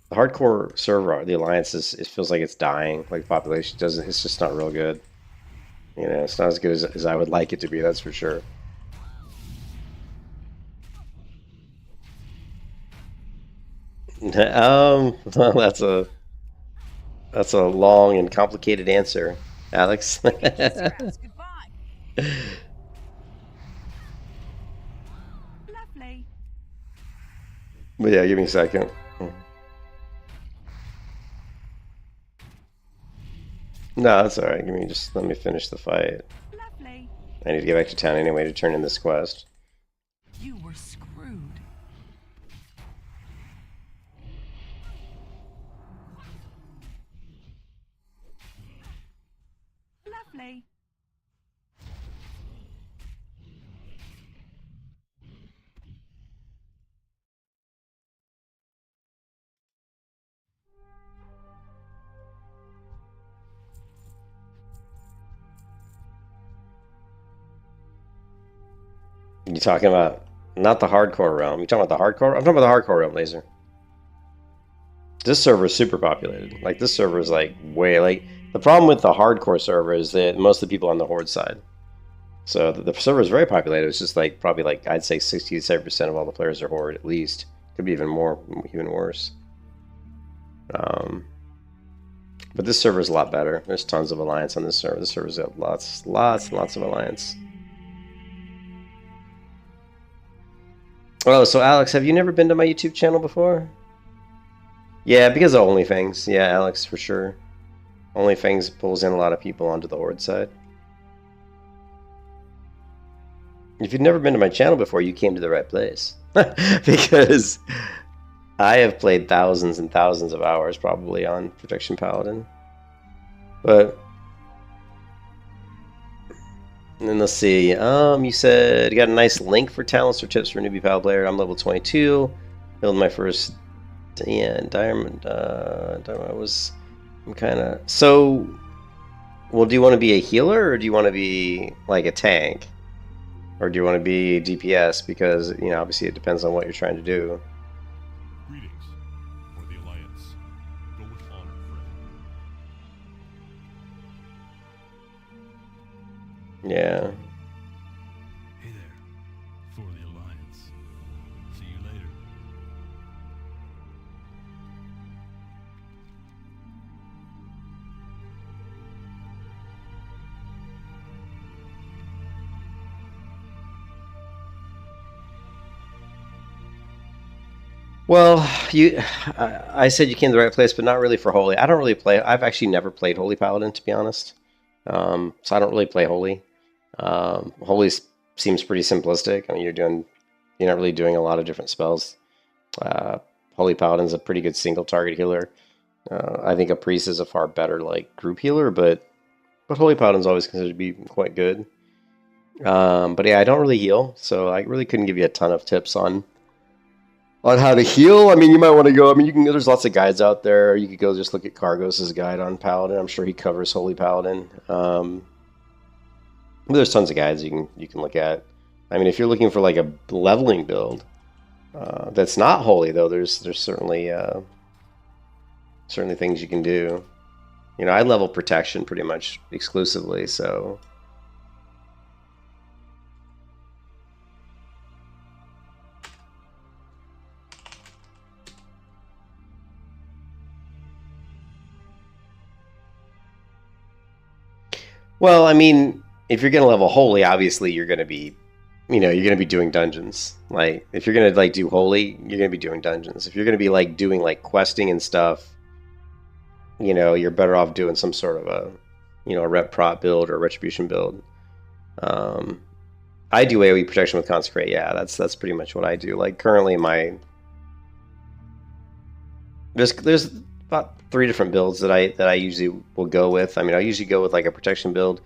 the hardcore server, the Alliance it feels like it's dying. Like the population doesn't. It's just not real good. You know, it's not as good as I would like it to be. That's for sure. Well, that's a long and complicated answer, Alex. You can kiss your ass goodbye. Lovely. But yeah, give me a second. No, that's alright. Let me finish the fight. Lovely. I need to get back to town anyway to turn in this quest. You were screwed. Lovely. You talking about not the hardcore realm? You talking about the hardcore? I'm talking about the hardcore realm, Laser. This server is super populated. Like this server is like way like the problem with the hardcore server is that most of the people on the horde side. So the server is very populated. It's just like probably like I'd say 60 to 70% of all the players are horde at least. Could be even more, even worse. But this server is a lot better. There's tons of alliance on this server. This server's got lots of alliance. Oh, so Alex, have you never been to my YouTube channel before? Yeah, because of OnlyFans. Yeah, Alex, for sure. OnlyFans pulls in a lot of people onto the horde side. If you've never been to my channel before, you came to the right place. Because I have played thousands and thousands of hours probably on Protection Paladin. But and then let's see. You said you got a nice link for talents or tips for a newbie Paladin player. I'm level 22. Building my first diamond. I'm kind of so. Well, do you want to be a healer or do you want to be like a tank? Or do you want to be DPS? Because, you know, obviously it depends on what you're trying to do. Greetings, for the Alliance. Go with honor, friend. Yeah. Hey there, for the Alliance. See you later. Well, I said you came to the right place, but not really for Holy. I don't really play. I've actually never played Holy Paladin, to be honest. So I don't really play Holy. Holy seems pretty simplistic. I mean, you're not really doing a lot of different spells. Holy Paladin's a pretty good single target healer. I think a priest is a far better like group healer, but Holy Paladin's always considered to be quite good. But yeah, I don't really heal, so I really couldn't give you a ton of tips on how to heal. I mean, you might want to go. I mean, there's lots of guides out there. You could go just look at Cargos' guide on Paladin. I'm sure he covers Holy Paladin. There's tons of guides you can look at. I mean, if you're looking for like a leveling build that's not Holy, though, there's certainly things you can do. You know, I level protection pretty much exclusively, so. Well, I mean, if you're gonna level Holy, obviously you're gonna be, you're gonna be doing dungeons. Like, if you're gonna like do Holy, you're gonna be doing dungeons. If you're gonna be like doing like questing and stuff, you're better off doing some sort of a rep prot build or a retribution build. I do AoE protection with Consecrate. Yeah, that's pretty much what I do. Like currently, there's about 3 different builds that I usually will go with. I mean, I usually go with like a protection build.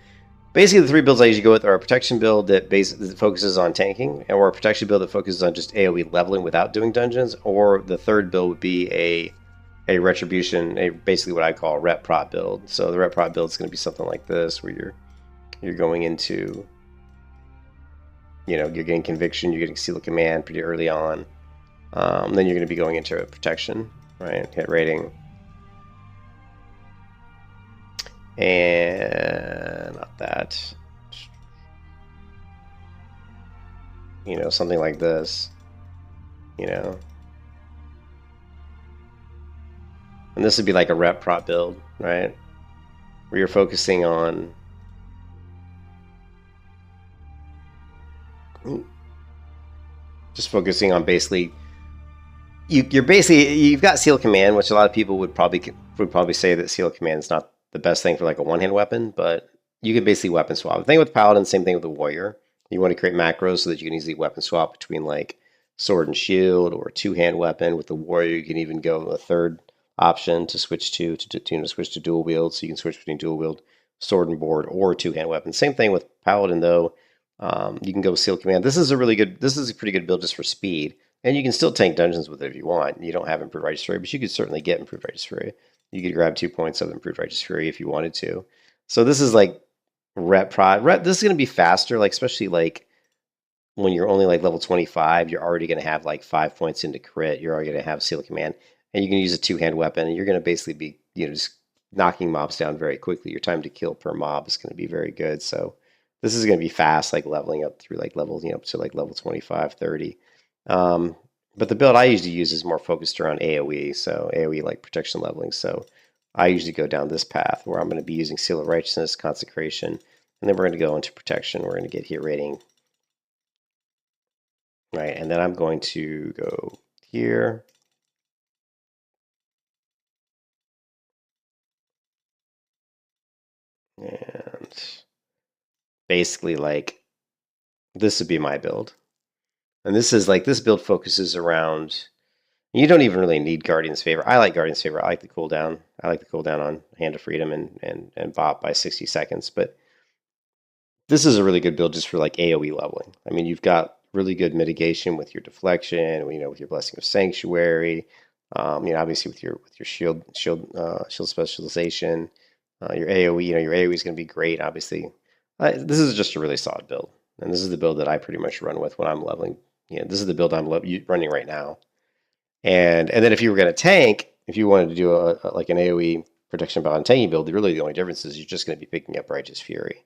Basically, the 3 builds I usually go with are a protection build that focuses on tanking, or a protection build that focuses on just AoE leveling without doing dungeons, or the third build would be a retribution, basically what I call a rep prot build. So the rep prot build is going to be something like this, where you're going into, you're getting conviction, you're getting seal of command pretty early on. Then you're going to be going into a protection, right? Hit rating. And not that, something like this, and this would be like a rep prot build, right, where you're focusing on basically you've got seal command, which a lot of people would probably say that seal command is not the best thing for like a one-hand weapon, but you can basically weapon swap. The thing with Paladin, same thing with the Warrior. You want to create macros so that you can easily weapon swap between like sword and shield, or a 2-hand weapon. With the Warrior, you can even go a third option to switch to switch to dual wield, so you can switch between dual wield, sword and board, or 2-hand weapon. Same thing with Paladin, though. You can go with seal command. This is a pretty good build just for speed, and you can still tank dungeons with it if you want. You don't have improved Righteous Fury, but you could certainly get improved Righteous Fury. You could grab 2 points of improved Righteous Fury if you wanted to. So this is like rep prot. This is going to be faster, like especially like when you're only like level 25, you're already going to have like 5 points into crit. You're already going to have seal command, and you can use a 2-hand weapon, and you're going to basically be just knocking mobs down very quickly. Your time to kill per mob is going to be very good. So this is going to be fast, like leveling up through like levels, up to like level 25, 30. But the build I usually use is more focused around AoE, so AoE like protection leveling. So I usually go down this path where I'm going to be using Seal of Righteousness, Consecration, and then we're going to go into protection. We're going to get hit rating, right? And then I'm going to go here. And basically, like, this would be my build. And this build focuses around, you don't even really need Guardian's Favor. I like Guardian's Favor. I like the cooldown. I like the cooldown on Hand of Freedom and Bop by 60 seconds. But this is a really good build just for like AoE leveling. I mean, you've got really good mitigation with your deflection, with your Blessing of Sanctuary, obviously with your shield specialization, your AoE, your AoE is going to be great, obviously. This is just a really solid build. And this is the build that I pretty much run with when I'm leveling. This is the build I'm running right now. And then if you were going to tank, if you wanted to do like an AoE protection build and tanking build, really the only difference is you're just going to be picking up Righteous Fury.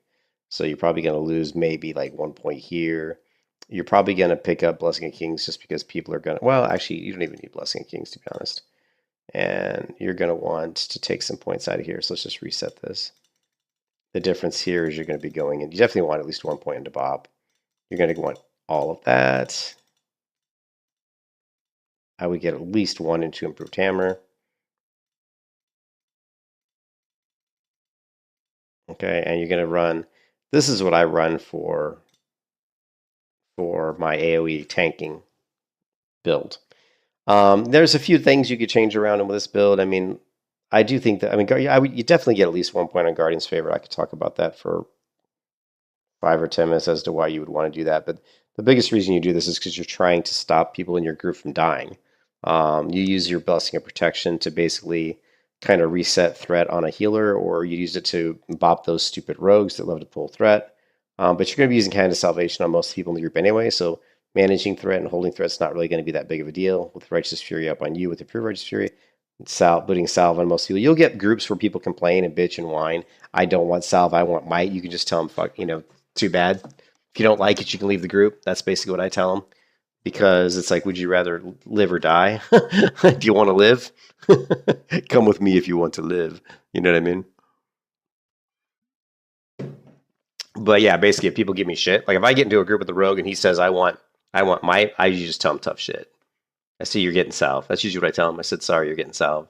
So you're probably going to lose maybe like 1 point here. You're probably going to pick up Blessing of Kings just because people are going to, well, actually, you don't even need Blessing of Kings, to be honest. And you're going to want to take some points out of here. So let's just reset this. The difference here is you're going to be going in. You definitely want at least 1 point into Bob. You're going to want all of that. I would get at least 1 and 2 improved hammer. Okay, and you're gonna run. This is what I run for my AoE tanking build. There's a few things you could change around with this build. I mean, I do think that, I mean, you definitely get at least 1 point on Guardian's Favor. I could talk about that for 5 or 10 minutes as to why you would want to do that. But the biggest reason you do this is because you're trying to stop people in your group from dying. You use your Blessing of Protection to basically kind of reset threat on a healer, or you use it to bop those stupid rogues that love to pull threat. But you're going to be using Hand of Salvation on most people in the group anyway, so managing threat and holding threat is not really going to be that big of a deal. With Righteous Fury up on you, with the Pure Righteous Fury, putting salve on most people. You'll get groups where people complain and bitch and whine. I don't want salve, I want might. You can just tell them, fuck, too bad. If you don't like it, you can leave the group. That's basically what I tell them. Because it's like, would you rather live or die? Do you want to live? Come with me if you want to live. You know what I mean? But yeah, basically, if people give me shit, like if I get into a group with a rogue and he says, I want might, I usually just tell him tough shit. I see you're getting salve. That's usually what I tell him. I said, sorry, you're getting salve.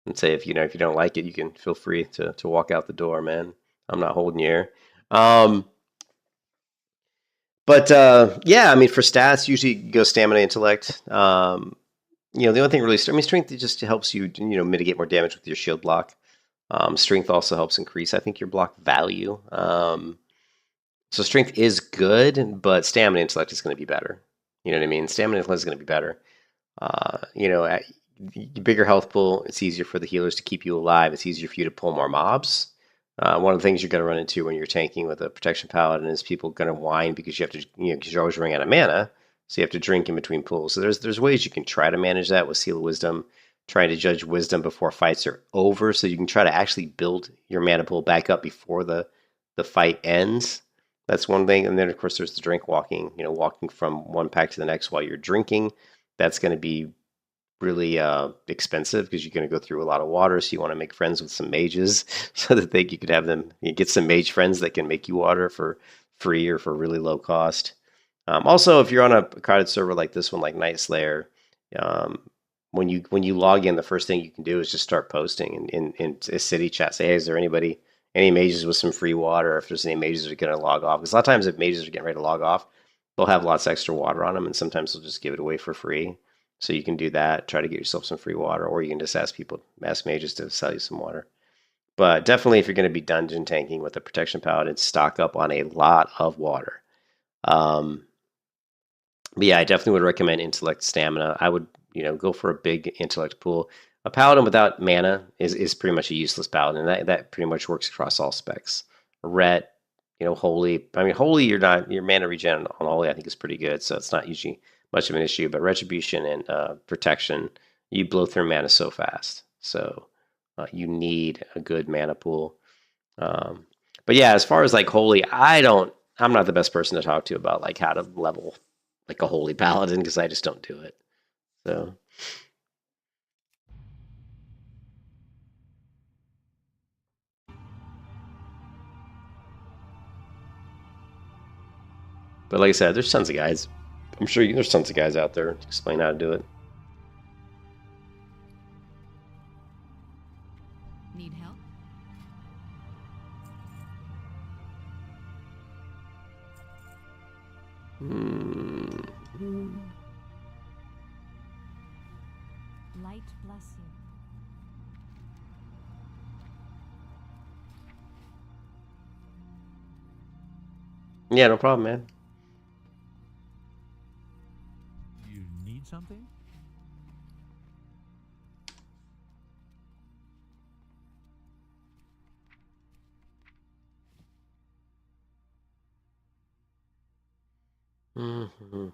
And say, if you don't like it, you can feel free to walk out the door, man. I'm not holding you here. But yeah, I mean, for stats, usually go stamina, intellect. The only thing really, strength just helps you, mitigate more damage with your shield block. Strength also helps increase, I think, your block value. So strength is good, but stamina, intellect is going to be better. You know what I mean? Stamina, intellect is going to be better. At bigger health pool, it's easier for the healers to keep you alive. It's easier for you to pull more mobs. One of the things you're going to run into when you're tanking with a protection paladin is people going to whine because you have to, because you're always running out of mana, so you have to drink in between pools. So there's ways you can try to manage that with Seal of Wisdom, trying to judge wisdom before fights are over, so you can try to actually build your mana pool back up before the fight ends. That's one thing. And then of course there's the drink walking. Walking from one pack to the next while you're drinking. That's going to be really expensive because you're going to go through a lot of water. So you want to make friends with some mages so that you could have them, get some mage friends that can make you water for free or for really low cost. Also, if you're on a crowded server like this one, like NightSlayer, when you log in, the first thing you can do is just start posting in a city chat. Say, hey, is there any mages with some free water? If there's any mages that are going to log off, because a lot of times if mages are getting ready to log off, they'll have lots of extra water on them, and sometimes they'll just give it away for free. So you can do that, try to get yourself some free water, or you can just ask mages to sell you some water. But definitely, if you're going to be dungeon tanking with a protection paladin, stock up on a lot of water. But yeah, I definitely would recommend intellect, stamina. I would, go for a big intellect pool. A paladin without mana is pretty much a useless paladin. That pretty much works across all specs. Ret, holy. I mean, holy, your mana regen on holy, I think, is pretty good, so it's not usually much of an issue. But retribution and protection, you blow through mana so fast. So you need a good mana pool. But yeah, as far as like holy, I'm not the best person to talk to about like how to level like a holy paladin, because I just don't do it. So. But like I said, there's tons of guys. I'm sure there's tons of guys out there to explain how to do it. Need help? Light bless you. Yeah, no problem, man. You need something? Mm-hmm.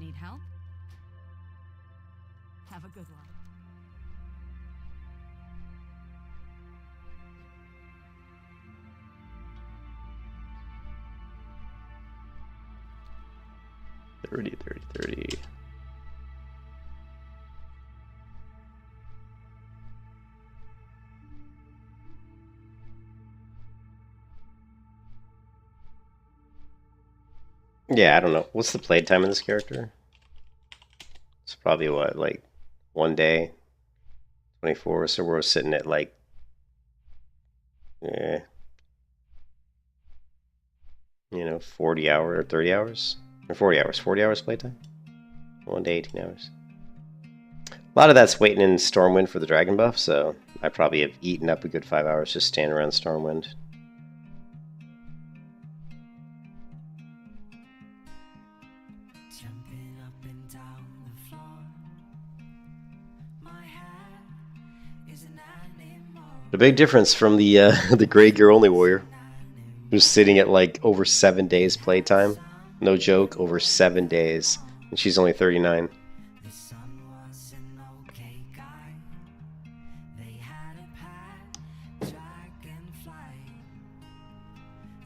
Need help? Have a good one. Thirty. Yeah, I don't know. What's the playtime of this character? It's probably what, like 1 day, 24. So we're sitting at like, you know, 40 hours or 30 hours or 40 hours. 40 hours playtime. 1 day, 18 hours. A lot of that's waiting in Stormwind for the dragon buff, so I probably have eaten up a good 5 hours just standing around Stormwind. Jumping up and down the floor. My hair is an animal. The big difference from the the gray gear only warrior, who's sitting at like over 7 days playtime. No joke, over 7 days, and she's only 39. The son was an okay guy. They had a pet dragonfly.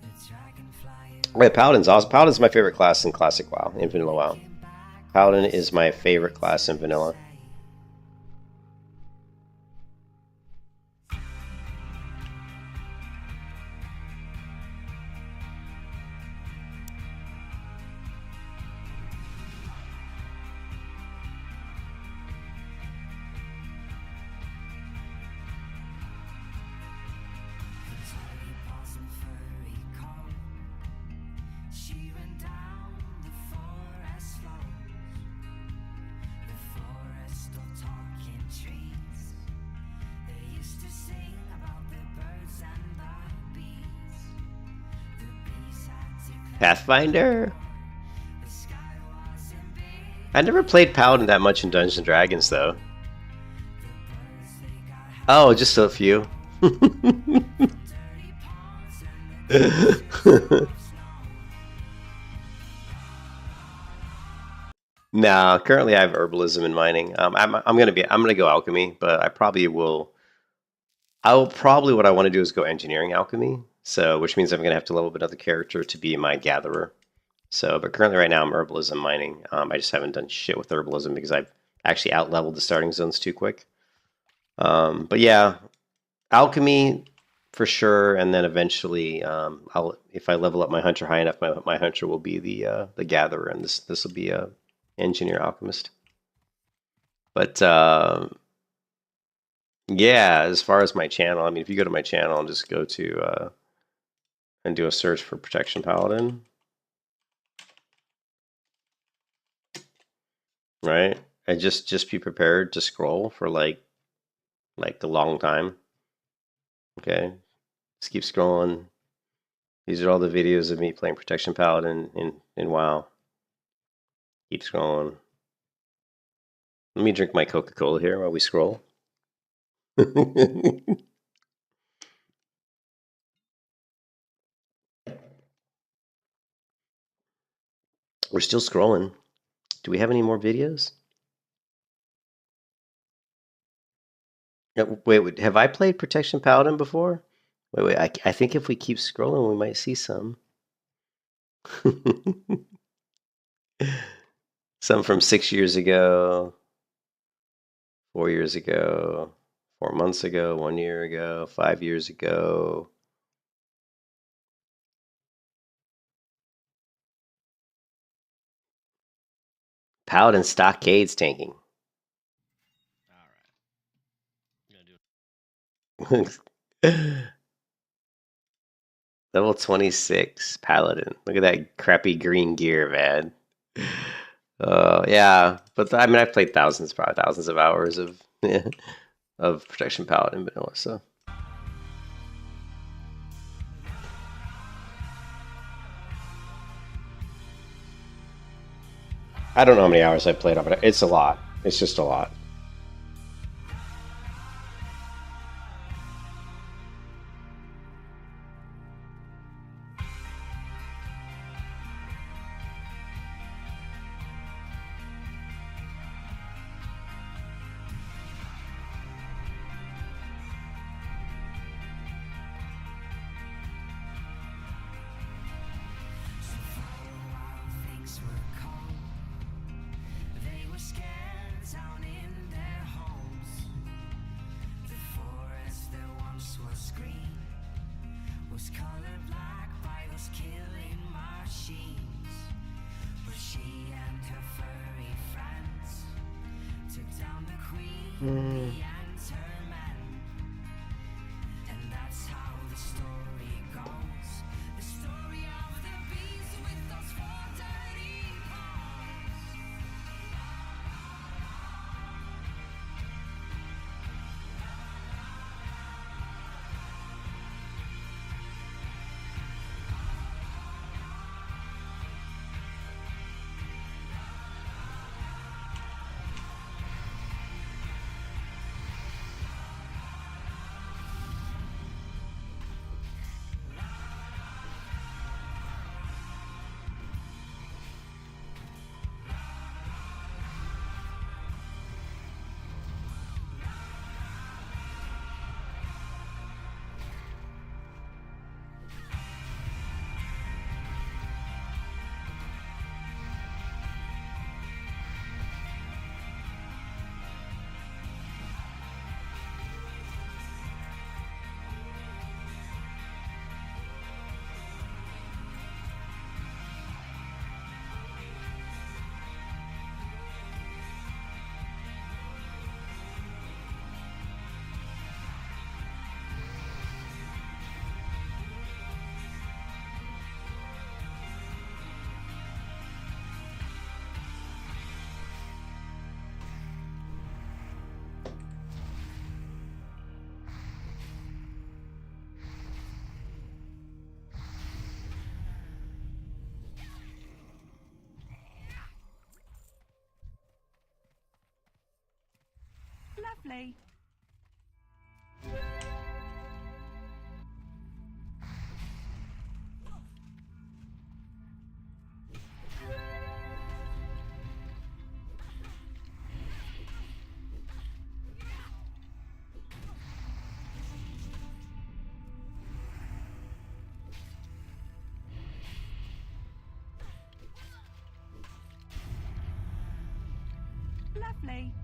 The dragonfly Wait, Paladin's awesome. Paladin's my favorite class in Classic WoW, in Vanilla WoW. Paladin is my favorite class in Vanilla. She ran down the forest slopes, the forest of talking trees. They used to sing about the birds and the bees. The bees had to climb Pathfinder? the sky wasn't big. I never played Paladin that much in Dungeons & Dragons, though. Oh, just a few. Nah, currently I have herbalism and mining. I'm gonna go alchemy, but I probably will. What I want to do is go engineering alchemy. So, which means I'm gonna have to level up another character to be my gatherer. So, but currently right now I'm herbalism mining. I just haven't done shit with herbalism because I've actually out-leveled the starting zones too quick. But yeah, alchemy for sure, and then eventually, if I level up my hunter high enough, my hunter will be the gatherer, and this will be a engineer alchemist. But yeah, as far as my channel, I mean, if you go to my channel and just go to and do a search for Protection Paladin, right? And just be prepared to scroll for like a long time. Okay, just keep scrolling. These are all the videos of me playing Protection Paladin in WoW. Keep scrolling. Let me drink my Coca-Cola here while we scroll. We're still scrolling. Do we have any more videos? Wait, have I played Protection Paladin before? Wait, I think if we keep scrolling, we might see some. Some from 6 years ago, 4 years ago, 4 months ago, 1 year ago, 5 years ago. Paladin Stockades tanking. Level 26 Paladin. Look at that crappy green gear, man. Yeah, but I mean, I've played probably thousands of hours of of Protection Paladin vanilla, so. I don't know how many hours I've played on it. It's a lot. It's just a lot. Mm. And that's how the story goes. The story of the beast with those 4 dirty paws. Lovely. Lovely.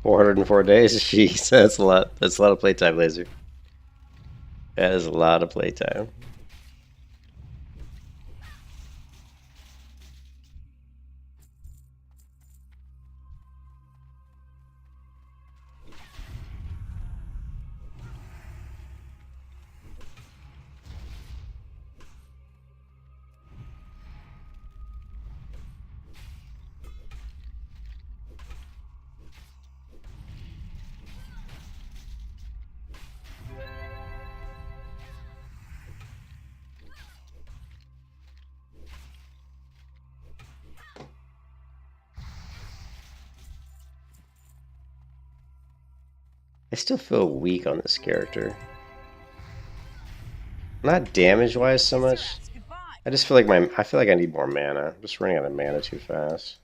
$404. Jeez, that's a lot. That's a lot of playtime, Laser. That is a lot of playtime. I still feel weak on this character. Not damage-wise so much. I just feel like I feel like I need more mana. I'm just running out of mana too fast.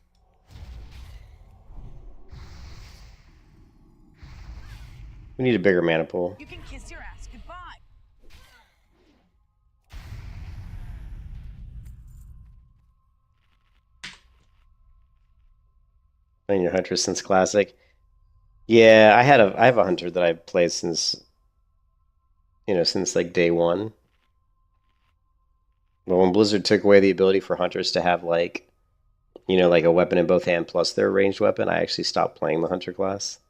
We need a bigger mana pool. You can kiss your ass goodbye. Playing your Huntress since Classic. Yeah, I have a Hunter that I've played since, since like day one. But when Blizzard took away the ability for Hunters to have like a weapon in both hand plus their ranged weapon, I actually stopped playing the Hunter class.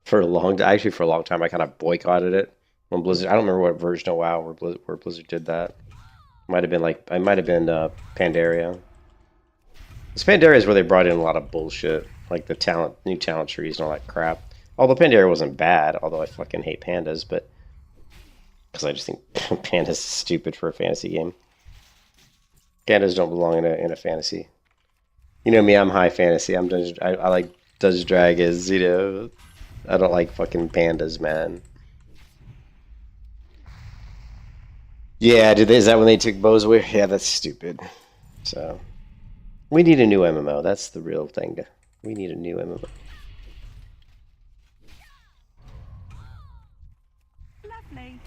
For a long time, I kind of boycotted it. When Blizzard, I don't remember what version of WoW where Blizzard did that. Might have been Pandaria. This Pandaria is where they brought in a lot of bullshit, like the new talent trees and all that crap. Although Pandaria wasn't bad, although I fucking hate pandas, but because I just think pandas is stupid for a fantasy game. Pandas don't belong in a fantasy. You know me, I'm high fantasy. I like Dungeons Dragons, you know. I don't like fucking pandas, man. Yeah, is that when they took bows away? Yeah, that's stupid. So, we need a new MMO. That's the real thing. We need a new MMO. Lovely.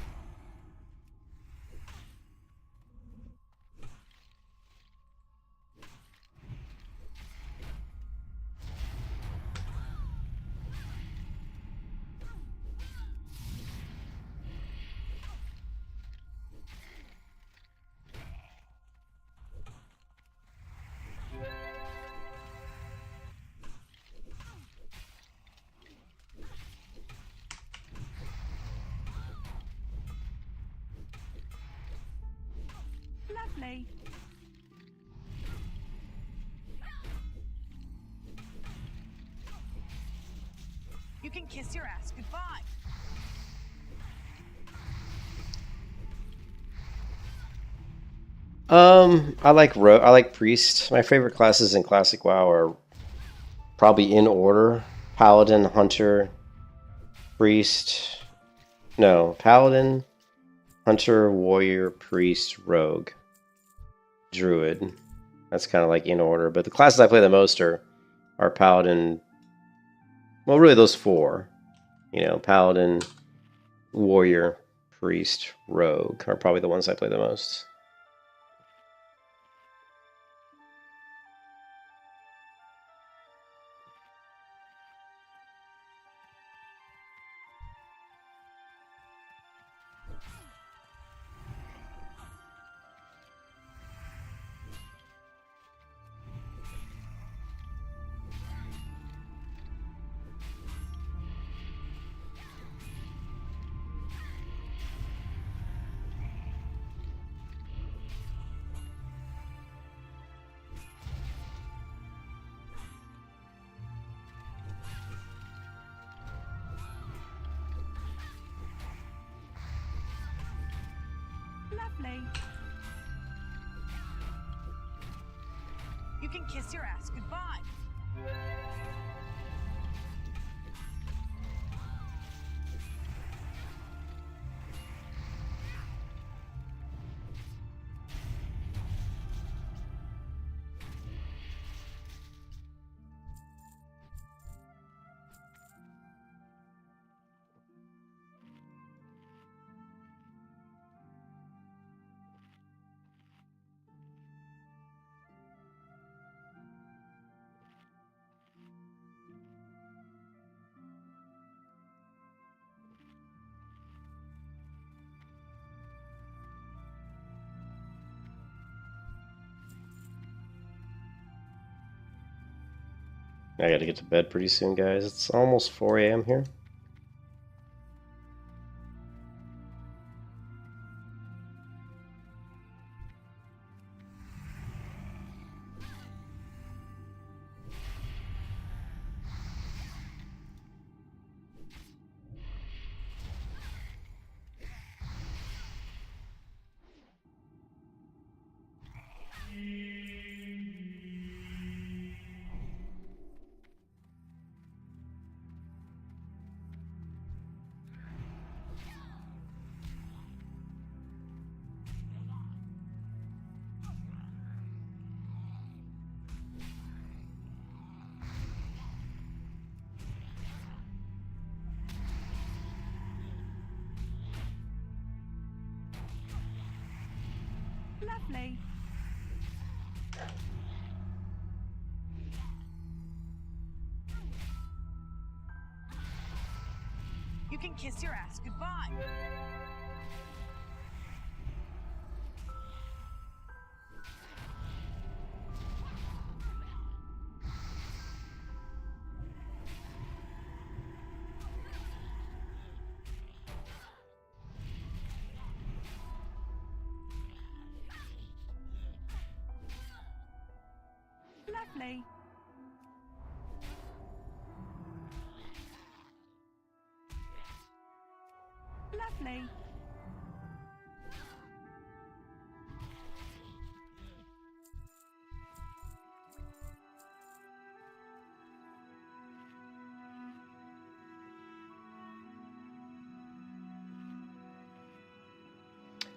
Lovely. You can kiss your ass goodbye. I like priest. My favorite classes in classic WoW are probably in order: Paladin, Hunter, Priest. No, Paladin, Hunter, Warrior, Priest, Rogue, Druid. That's kind of like in order. But the classes I play the most are Paladin. Well, really those four. You know, Paladin, Warrior, Priest, Rogue are probably the ones I play the most. Lovely. You can kiss your ass goodbye. I gotta get to bed pretty soon, guys. It's almost 4 a.m. here. Lovely. You can kiss your ass goodbye. Lovely. Lovely.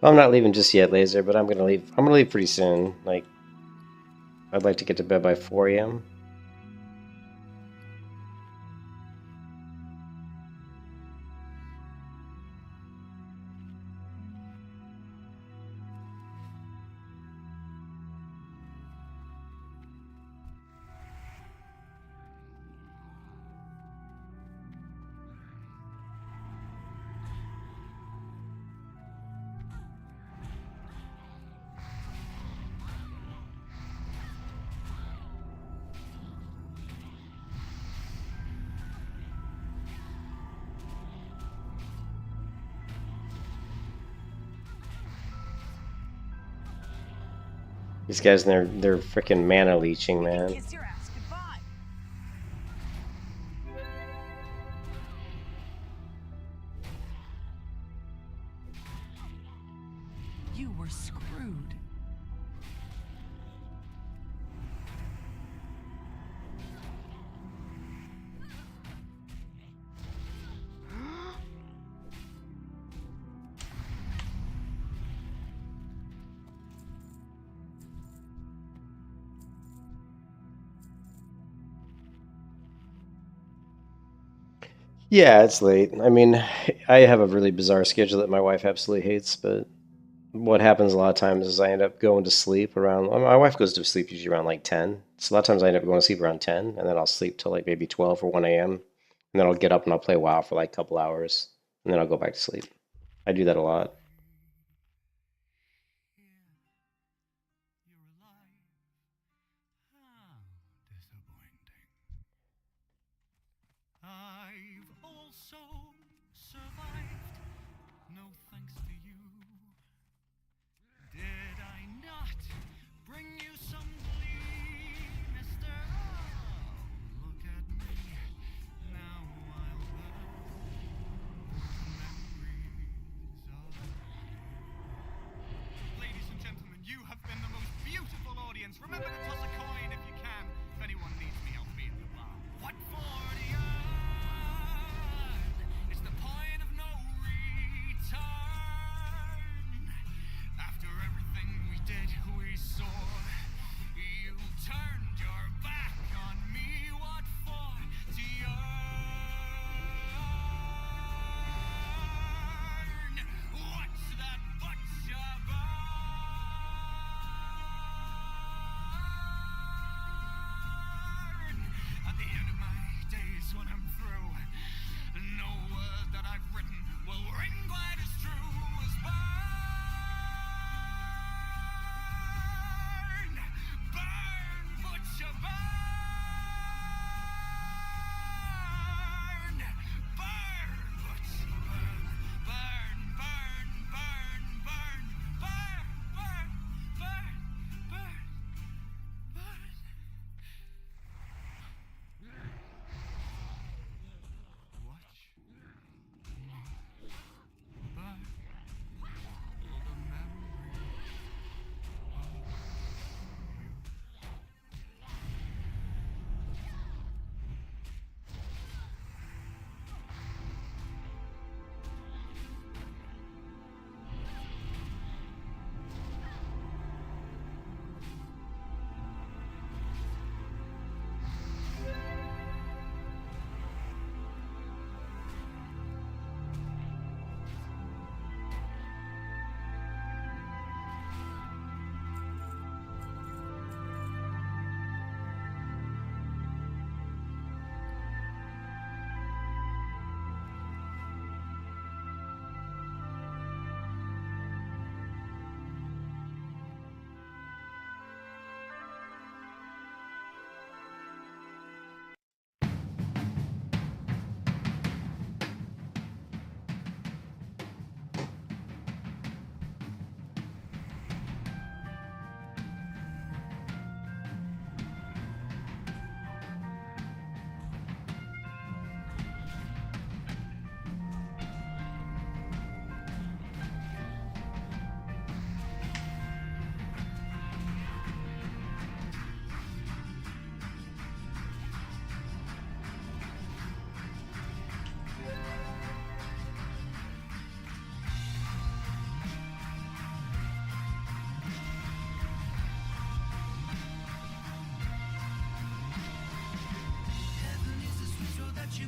Well, I'm not leaving just yet, Laser, but I'm gonna leave. I'm gonna leave pretty soon. Like, I'd like to get to bed by 4 a.m. These guys, they're freaking mana leeching, You can man. kiss your ass goodbye. You were screwed. Yeah, it's late. I mean, I have a really bizarre schedule that my wife absolutely hates, but what happens a lot of times is I end up going to sleep around. Well, my wife goes to sleep usually around like 10. So a lot of times I end up going to sleep around 10, and then I'll sleep till like maybe 12 or 1 a.m. And then I'll get up and I'll play WoW for like a couple hours, and then I'll go back to sleep. I do that a lot. You're alive. How disappointing. I've also survived. No thanks to you. Did I not bring you some glee, mister? Oh, look at me. Now I'll build memories of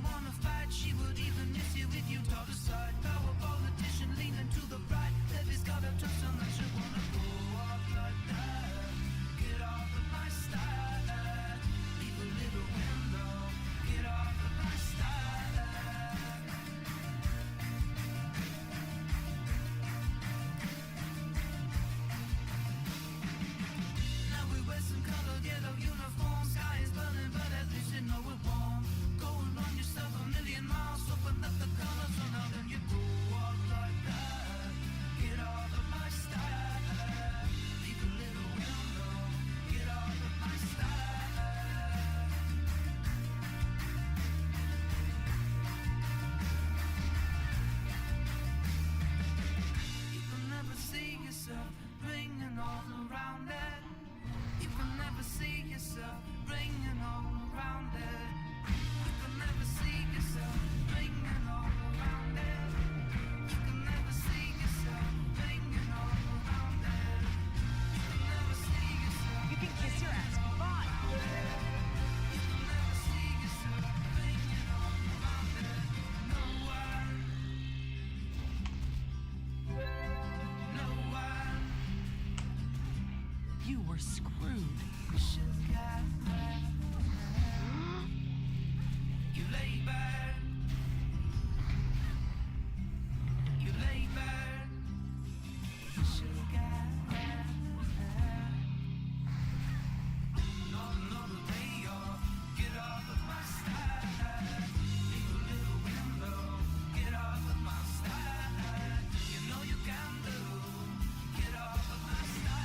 wanna fight, she would even miss you if you taught a side. Power politician leaning to the right. Levy's got a twist on that she wanna go off like that. Get off of my style. Leave a little window. Get off of my style. Now we wear some colored yellow uniforms. Sky is burning, but at least you know it won't. Go and run yourself a million miles. Open up the colors on out and you go off like that. Get off of my style. Leave a little window. Get off of my style. You can never see yourself ringing all around it. You can never see yourself ringing all around it. You can never see yourself ringing all around it. You can never see yourself ringing all around it. You can never see yourself. You can kiss your ass goodbye. You can never see yourself ringing all around it. No one. No one. You were screwed. You lay back. You lay back. You should've got back. Not another day off. Get off of my style. Leave a little window. Get off of my style. You know you can do. Get off of my style.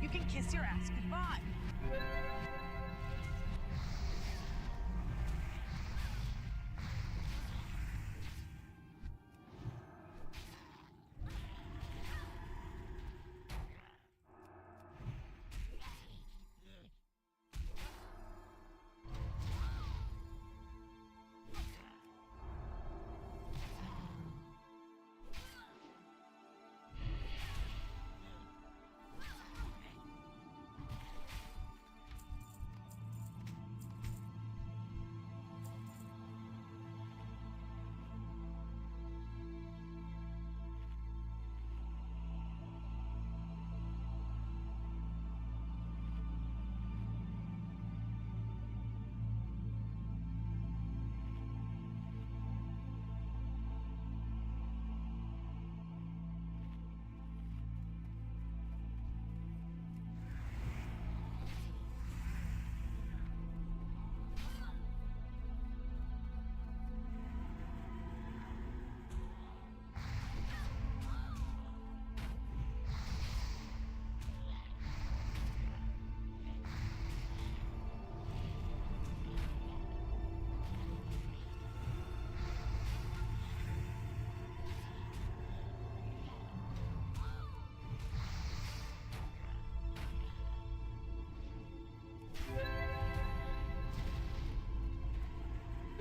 You can kiss your ass goodbye.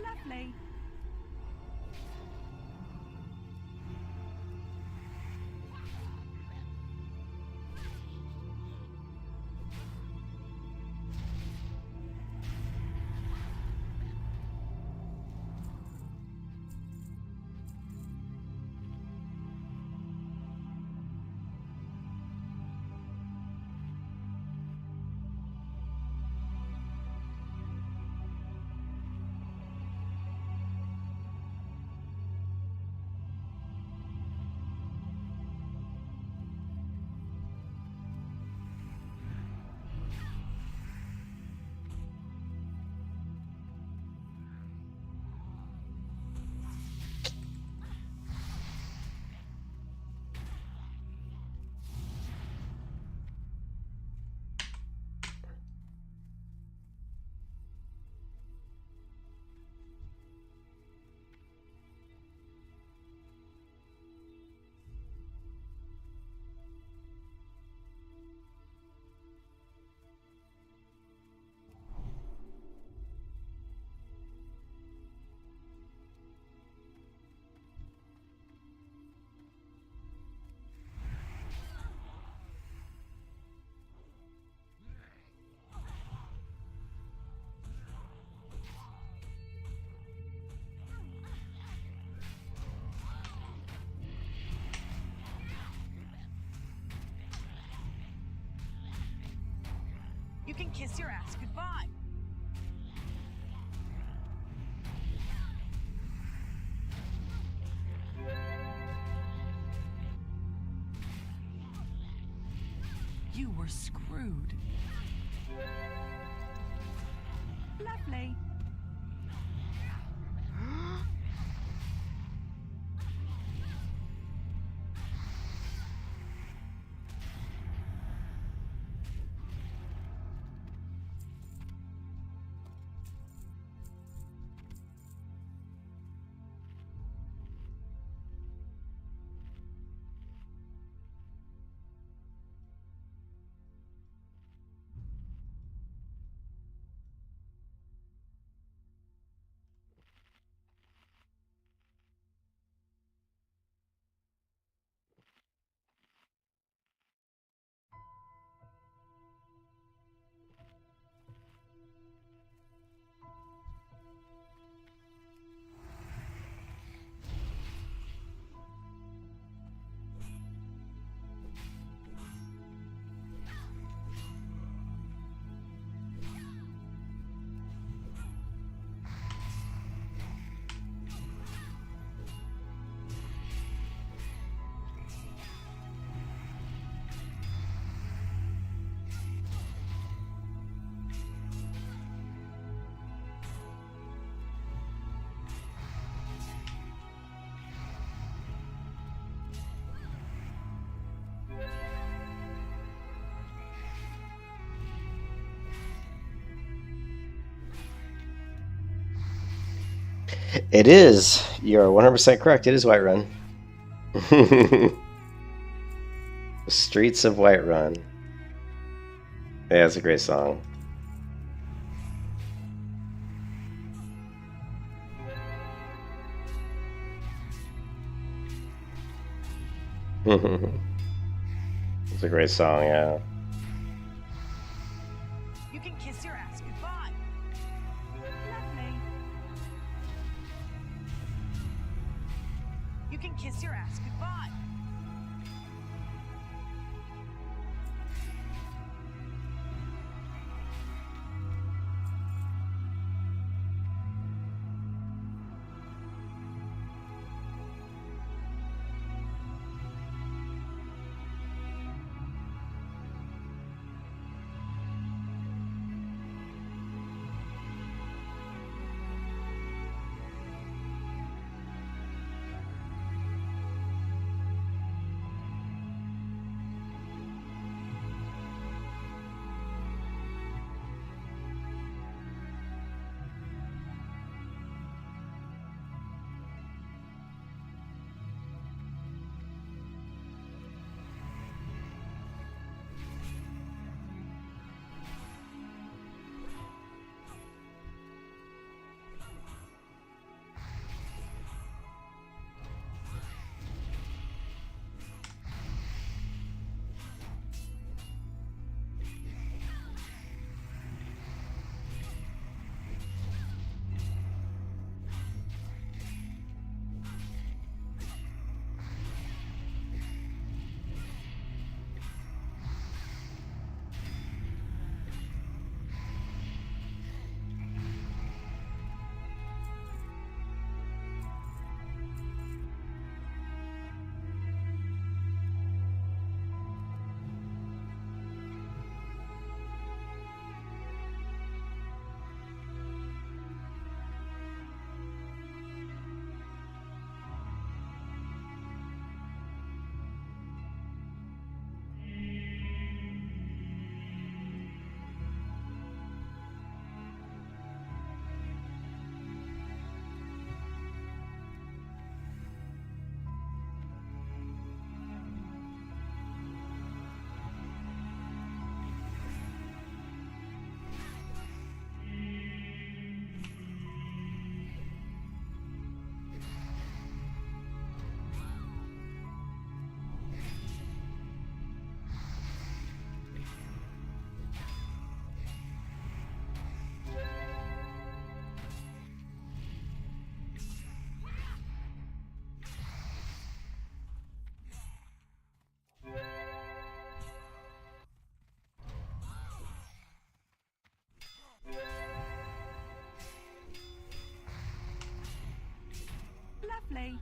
Lovely. You can kiss your ass goodbye. You were screwed. Lovely. It is. You're 100% correct. It is Whiterun. The Streets of Whiterun. Yeah, it's a great song. It's a great song, yeah. You can kiss your ass goodbye. Lovely. You can kiss your ass goodbye. Lovely.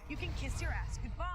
You can kiss your ass goodbye.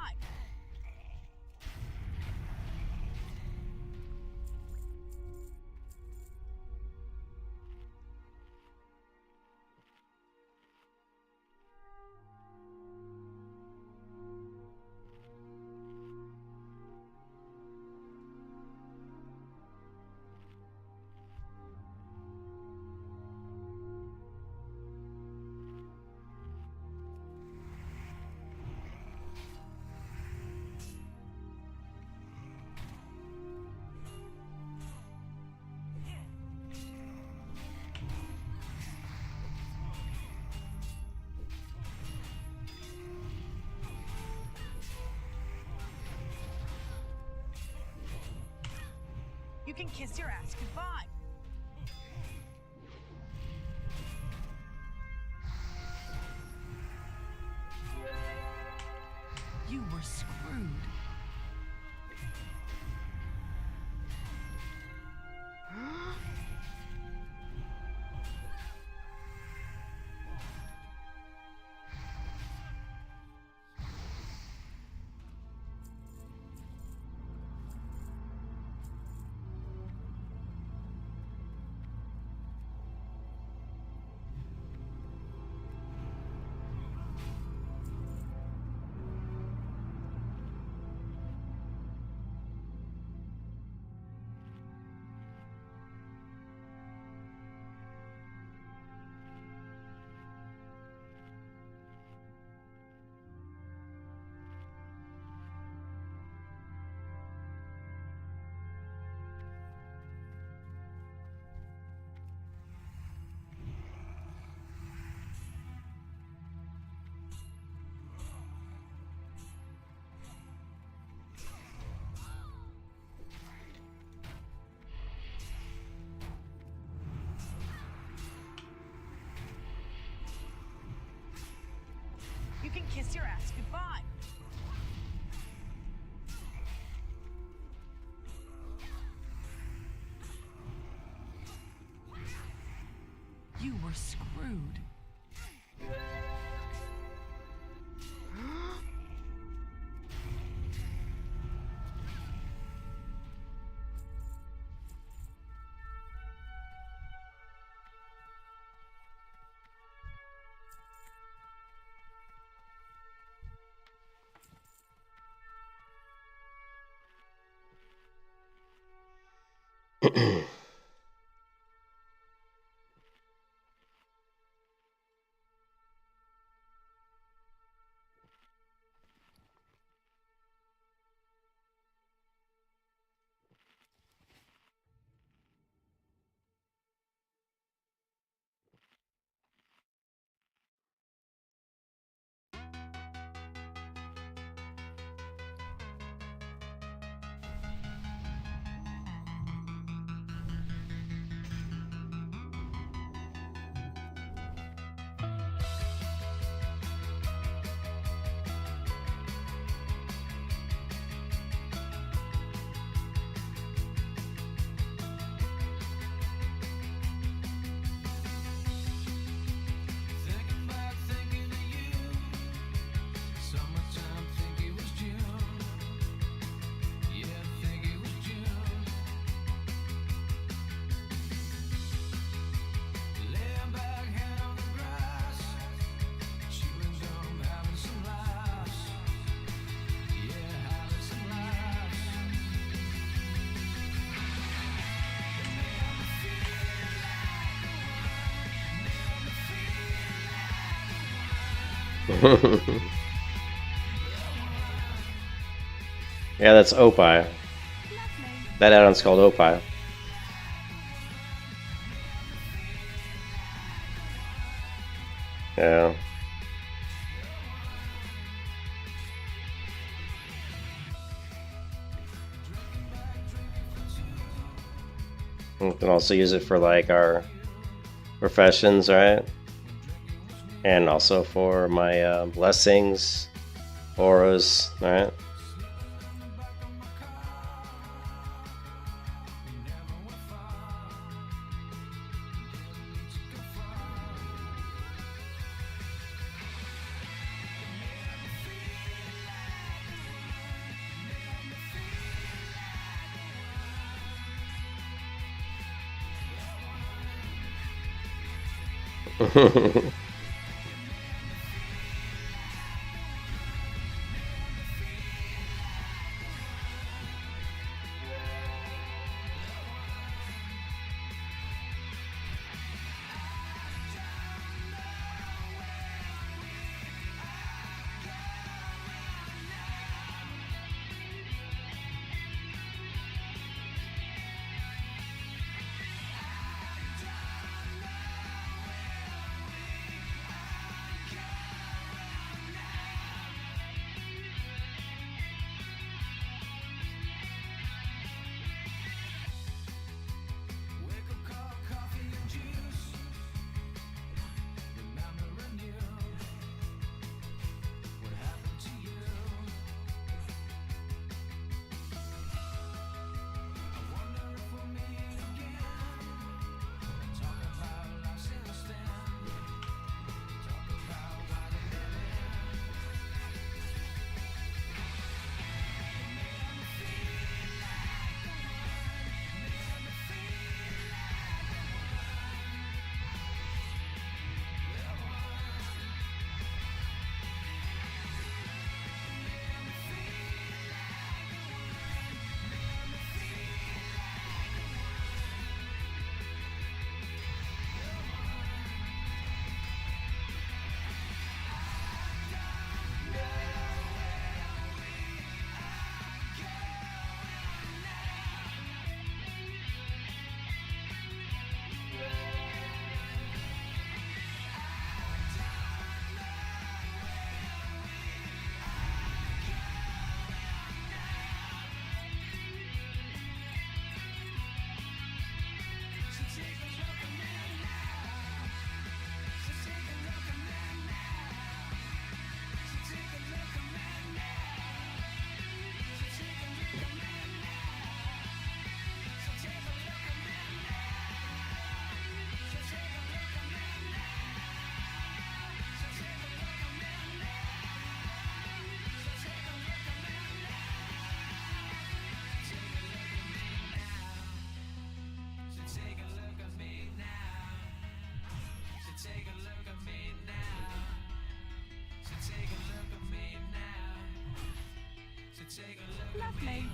You can kiss your ass goodbye. You were screwed. You can kiss your ass goodbye. You were screwed. Thinking back, thinking of you. Summertime, think it was June. Yeah, think it was June. Laying back, hand on the grass, chewing gum, having some laughs. Yeah, having some laughs. Yeah, that's Opie. That add-on's called Opie. Yeah. We can also use it for like our professions, right? And also for my blessings, auras, right? Wake up, call, coffee and juice. Remember anew what happened to you. I wonder if we'll meet again. Talk about life since then. Talk about why they live Lovely.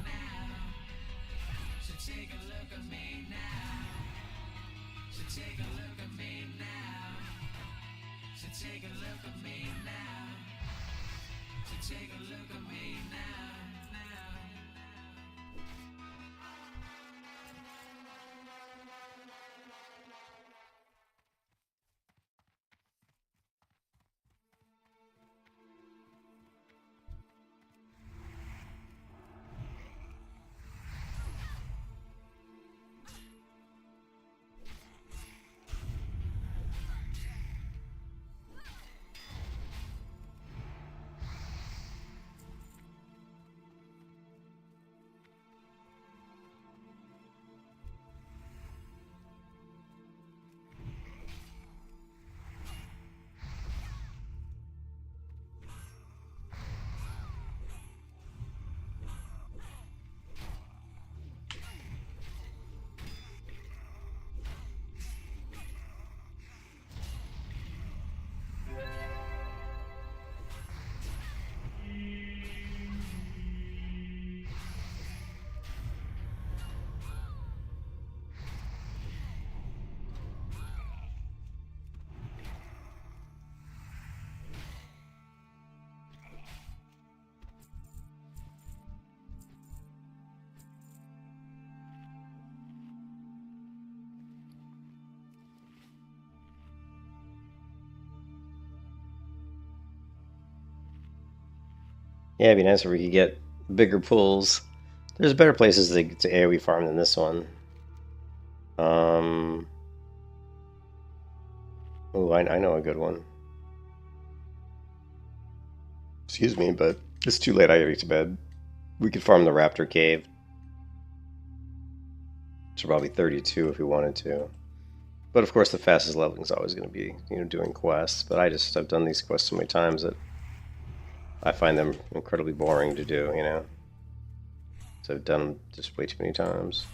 Yeah, it'd be nice if we could get bigger pools. There's better places to AoE farm than this one. Oh, I know a good one. Excuse me, but it's too late. I gotta get to bed. We could farm the Raptor Cave. Which are probably 32 if we wanted to. But of course, the fastest leveling is always going to be, doing quests. But I've done these quests so many times that I find them incredibly boring to do, So I've done them just way too many times.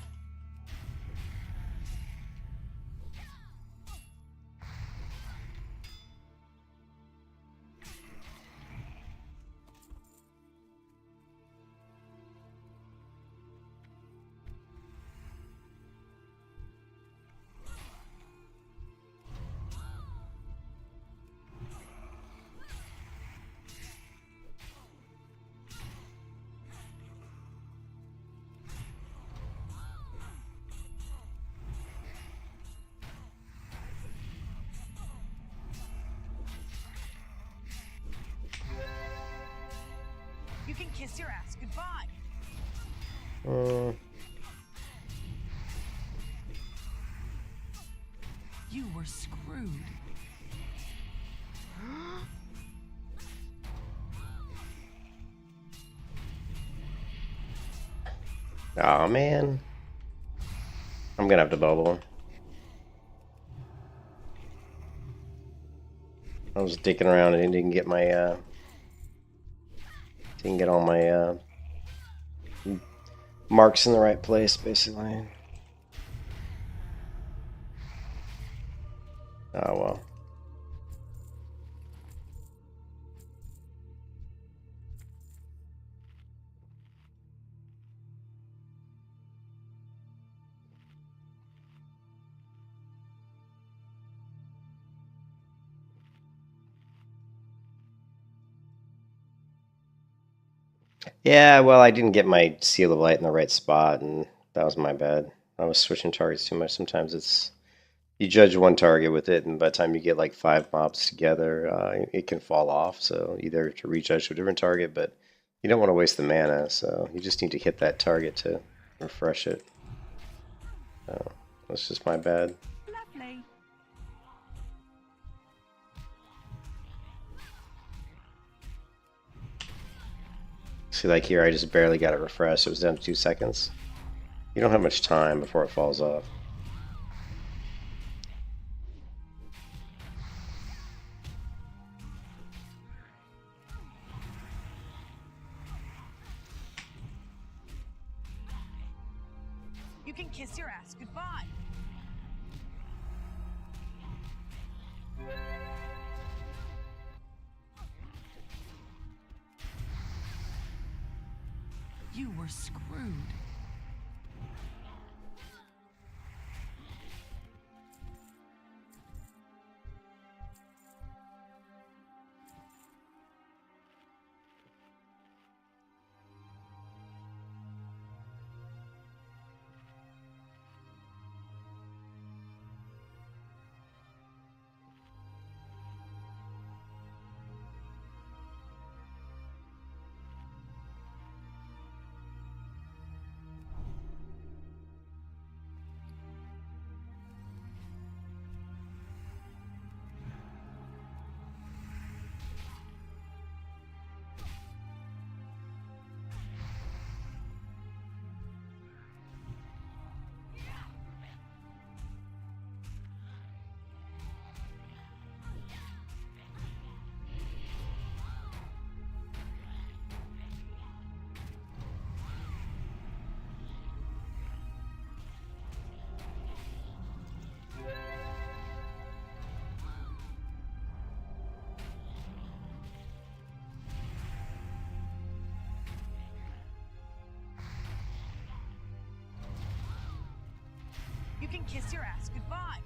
kiss your ass goodbye. You were screwed. Oh man. I'm gonna have to bubble. I was dicking around and didn't get my didn't get all my marks in the right place, basically. Oh well. Yeah, well, I didn't get my seal of light in the right spot, and that was my bad. I was switching targets too much. Sometimes it's you judge one target with it, and by the time you get like 5 mobs together, it can fall off. So either to rejudge to a different target, but you don't want to waste the mana, so you just need to hit that target to refresh it. So that's just my bad. Lovely. See, like here, I just barely got it refreshed. It was down to 2 seconds. You don't have much time before it falls off. You can kiss your ass goodbye. You were screwed. You can kiss your ass goodbye.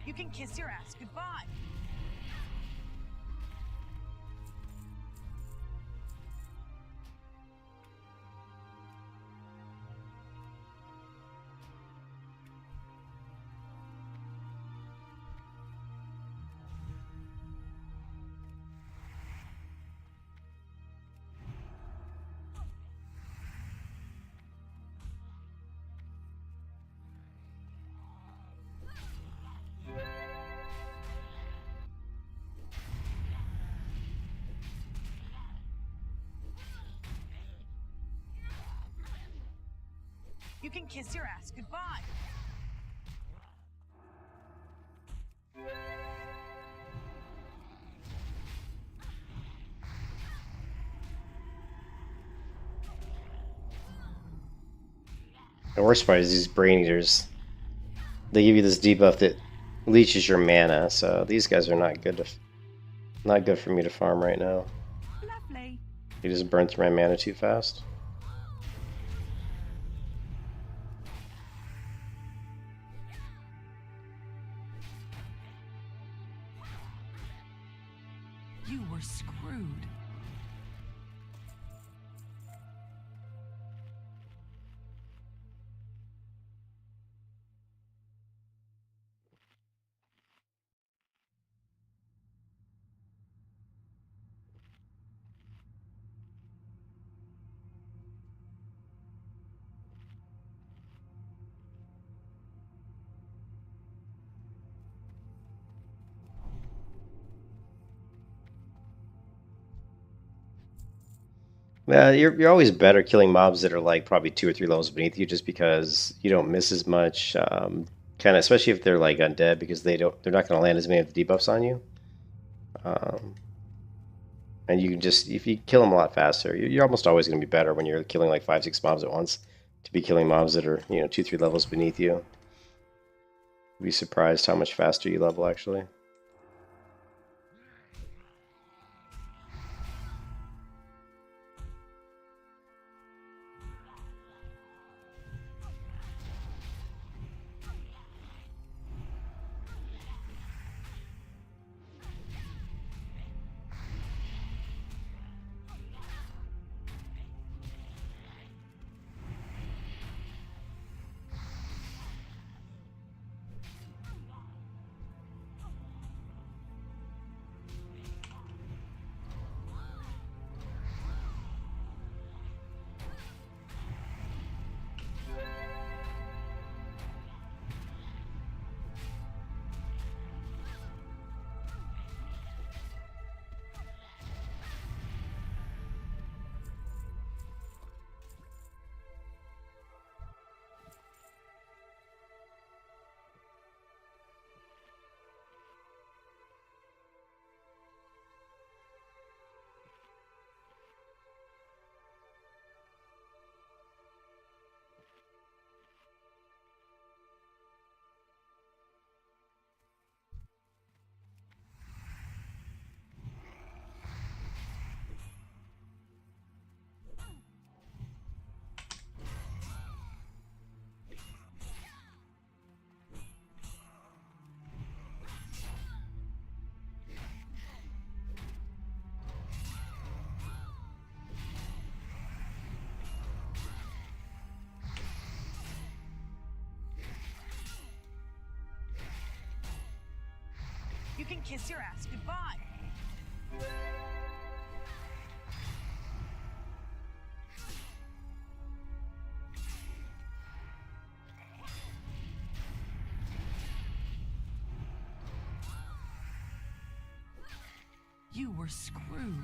You can kiss your ass goodbye. You can kiss your ass goodbye. The worst part is these brain eaters. They give you this debuff that leeches your mana, so these guys are not good for me to farm right now. Lovely. He just burn through my mana too fast. You were screwed. You're always better killing mobs that are like probably 2 or 3 levels beneath you, just because you don't miss as much. Kind of, especially if they're like undead, because they're not going to land as many of the debuffs on you. And you can just, if you kill them a lot faster, you're almost always going to be better when you're killing like 5, 6 mobs at once, to be killing mobs that are 2, 3 levels beneath you. You'd be surprised how much faster you level actually. You can kiss your ass goodbye. You were screwed.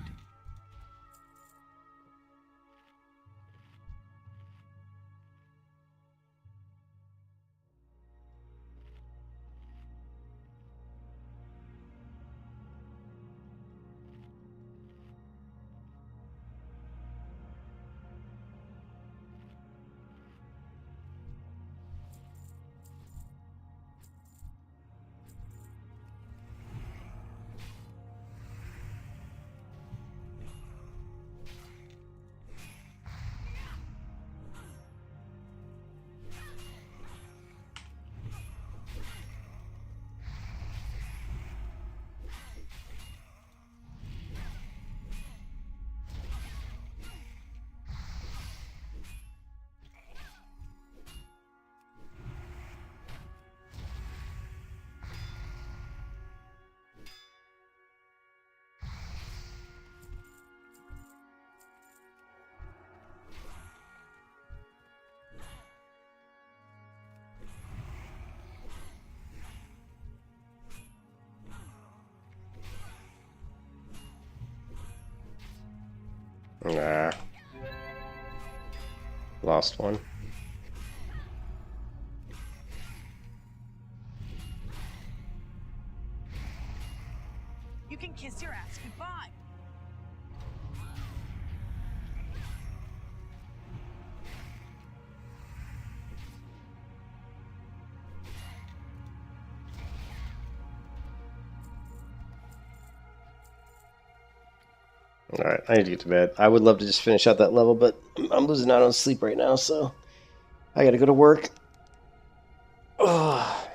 Nah. Lost one. Alright, I need to get to bed. I would love to just finish out that level, but I'm losing out on sleep right now, so I gotta go to work. Ugh.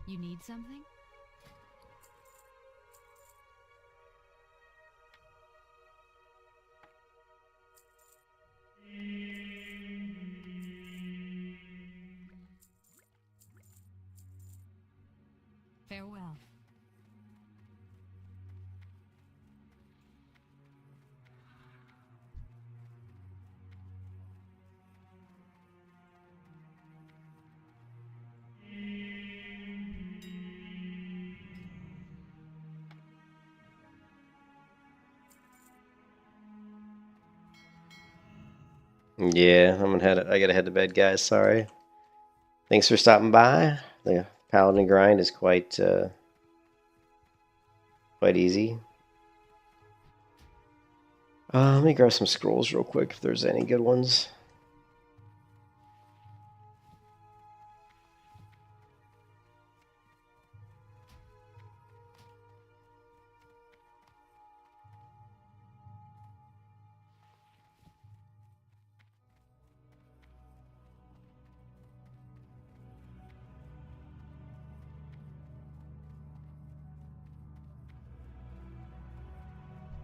You need something? Farewell. Yeah, I gotta head to bed, guys. Sorry. Thanks for stopping by. The Paladin grind is quite easy. Let me grab some scrolls real quick if there's any good ones.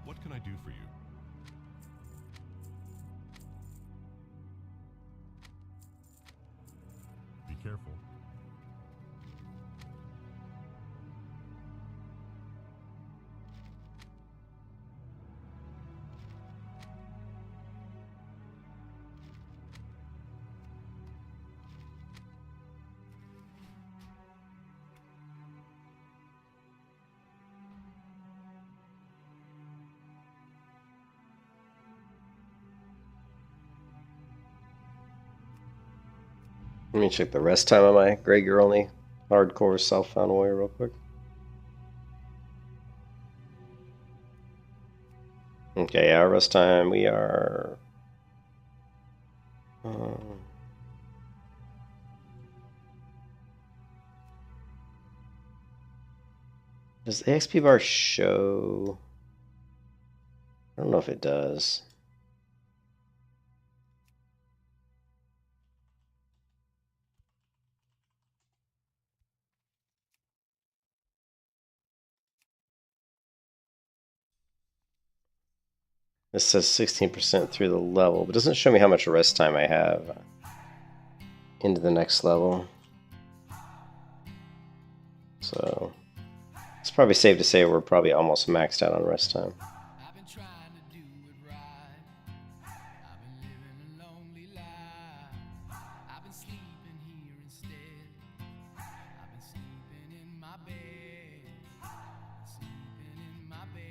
What can I do for you? Be careful. Let me check the rest time on my Gregor only hardcore self-found warrior real quick. Okay, yeah, our rest time we are. Does the XP bar show? I don't know if it does. This says 16% through the level, but it doesn't show me how much rest time I have into the next level. So it's probably safe to say we're probably almost maxed out on rest time. I've been trying to do it right. I've been living a lonely life. I've been sleeping here instead. I've been sleeping in my bed. Sleeping in my bed.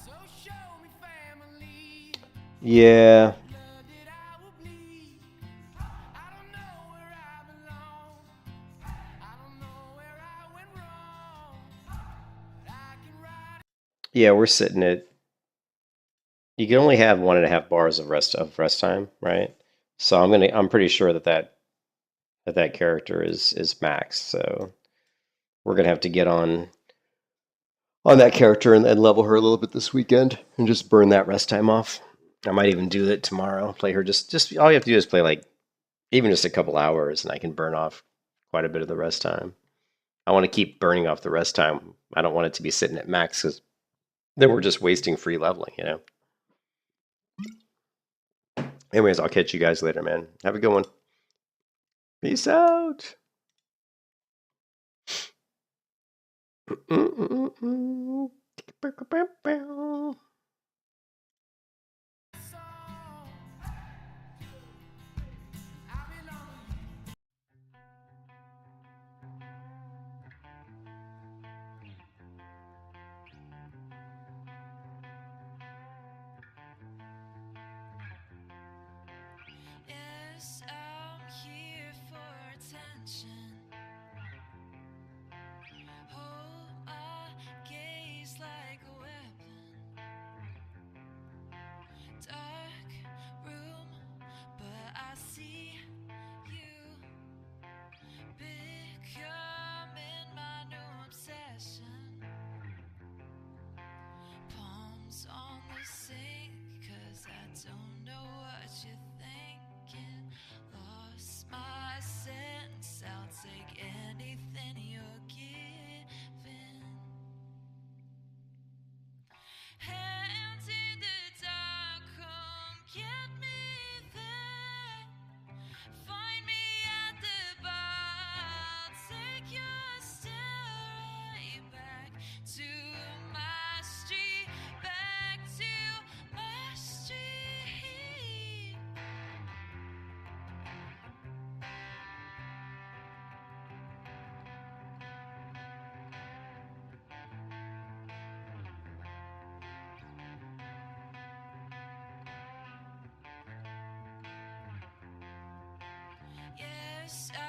So show me family. Yeah. Blooded I will bleed. I don't know where I belong. I don't know where I went wrong. But I can ride. Yeah, we're sitting at. You can only have 1.5 bars of rest time, right? So I'm pretty sure that character is maxed. So we're gonna have to get on that character and level her a little bit this weekend and just burn that rest time off. I might even do that tomorrow. Play her just all you have to do is play like even just a couple hours, and I can burn off quite a bit of the rest time. I want to keep burning off the rest time. I don't want it to be sitting at max because then we're just wasting free leveling, you know. Anyways, I'll catch you guys later, man. Have a good one. Peace out. Yes, I'm here for attention. Hold my gaze like a weapon. side.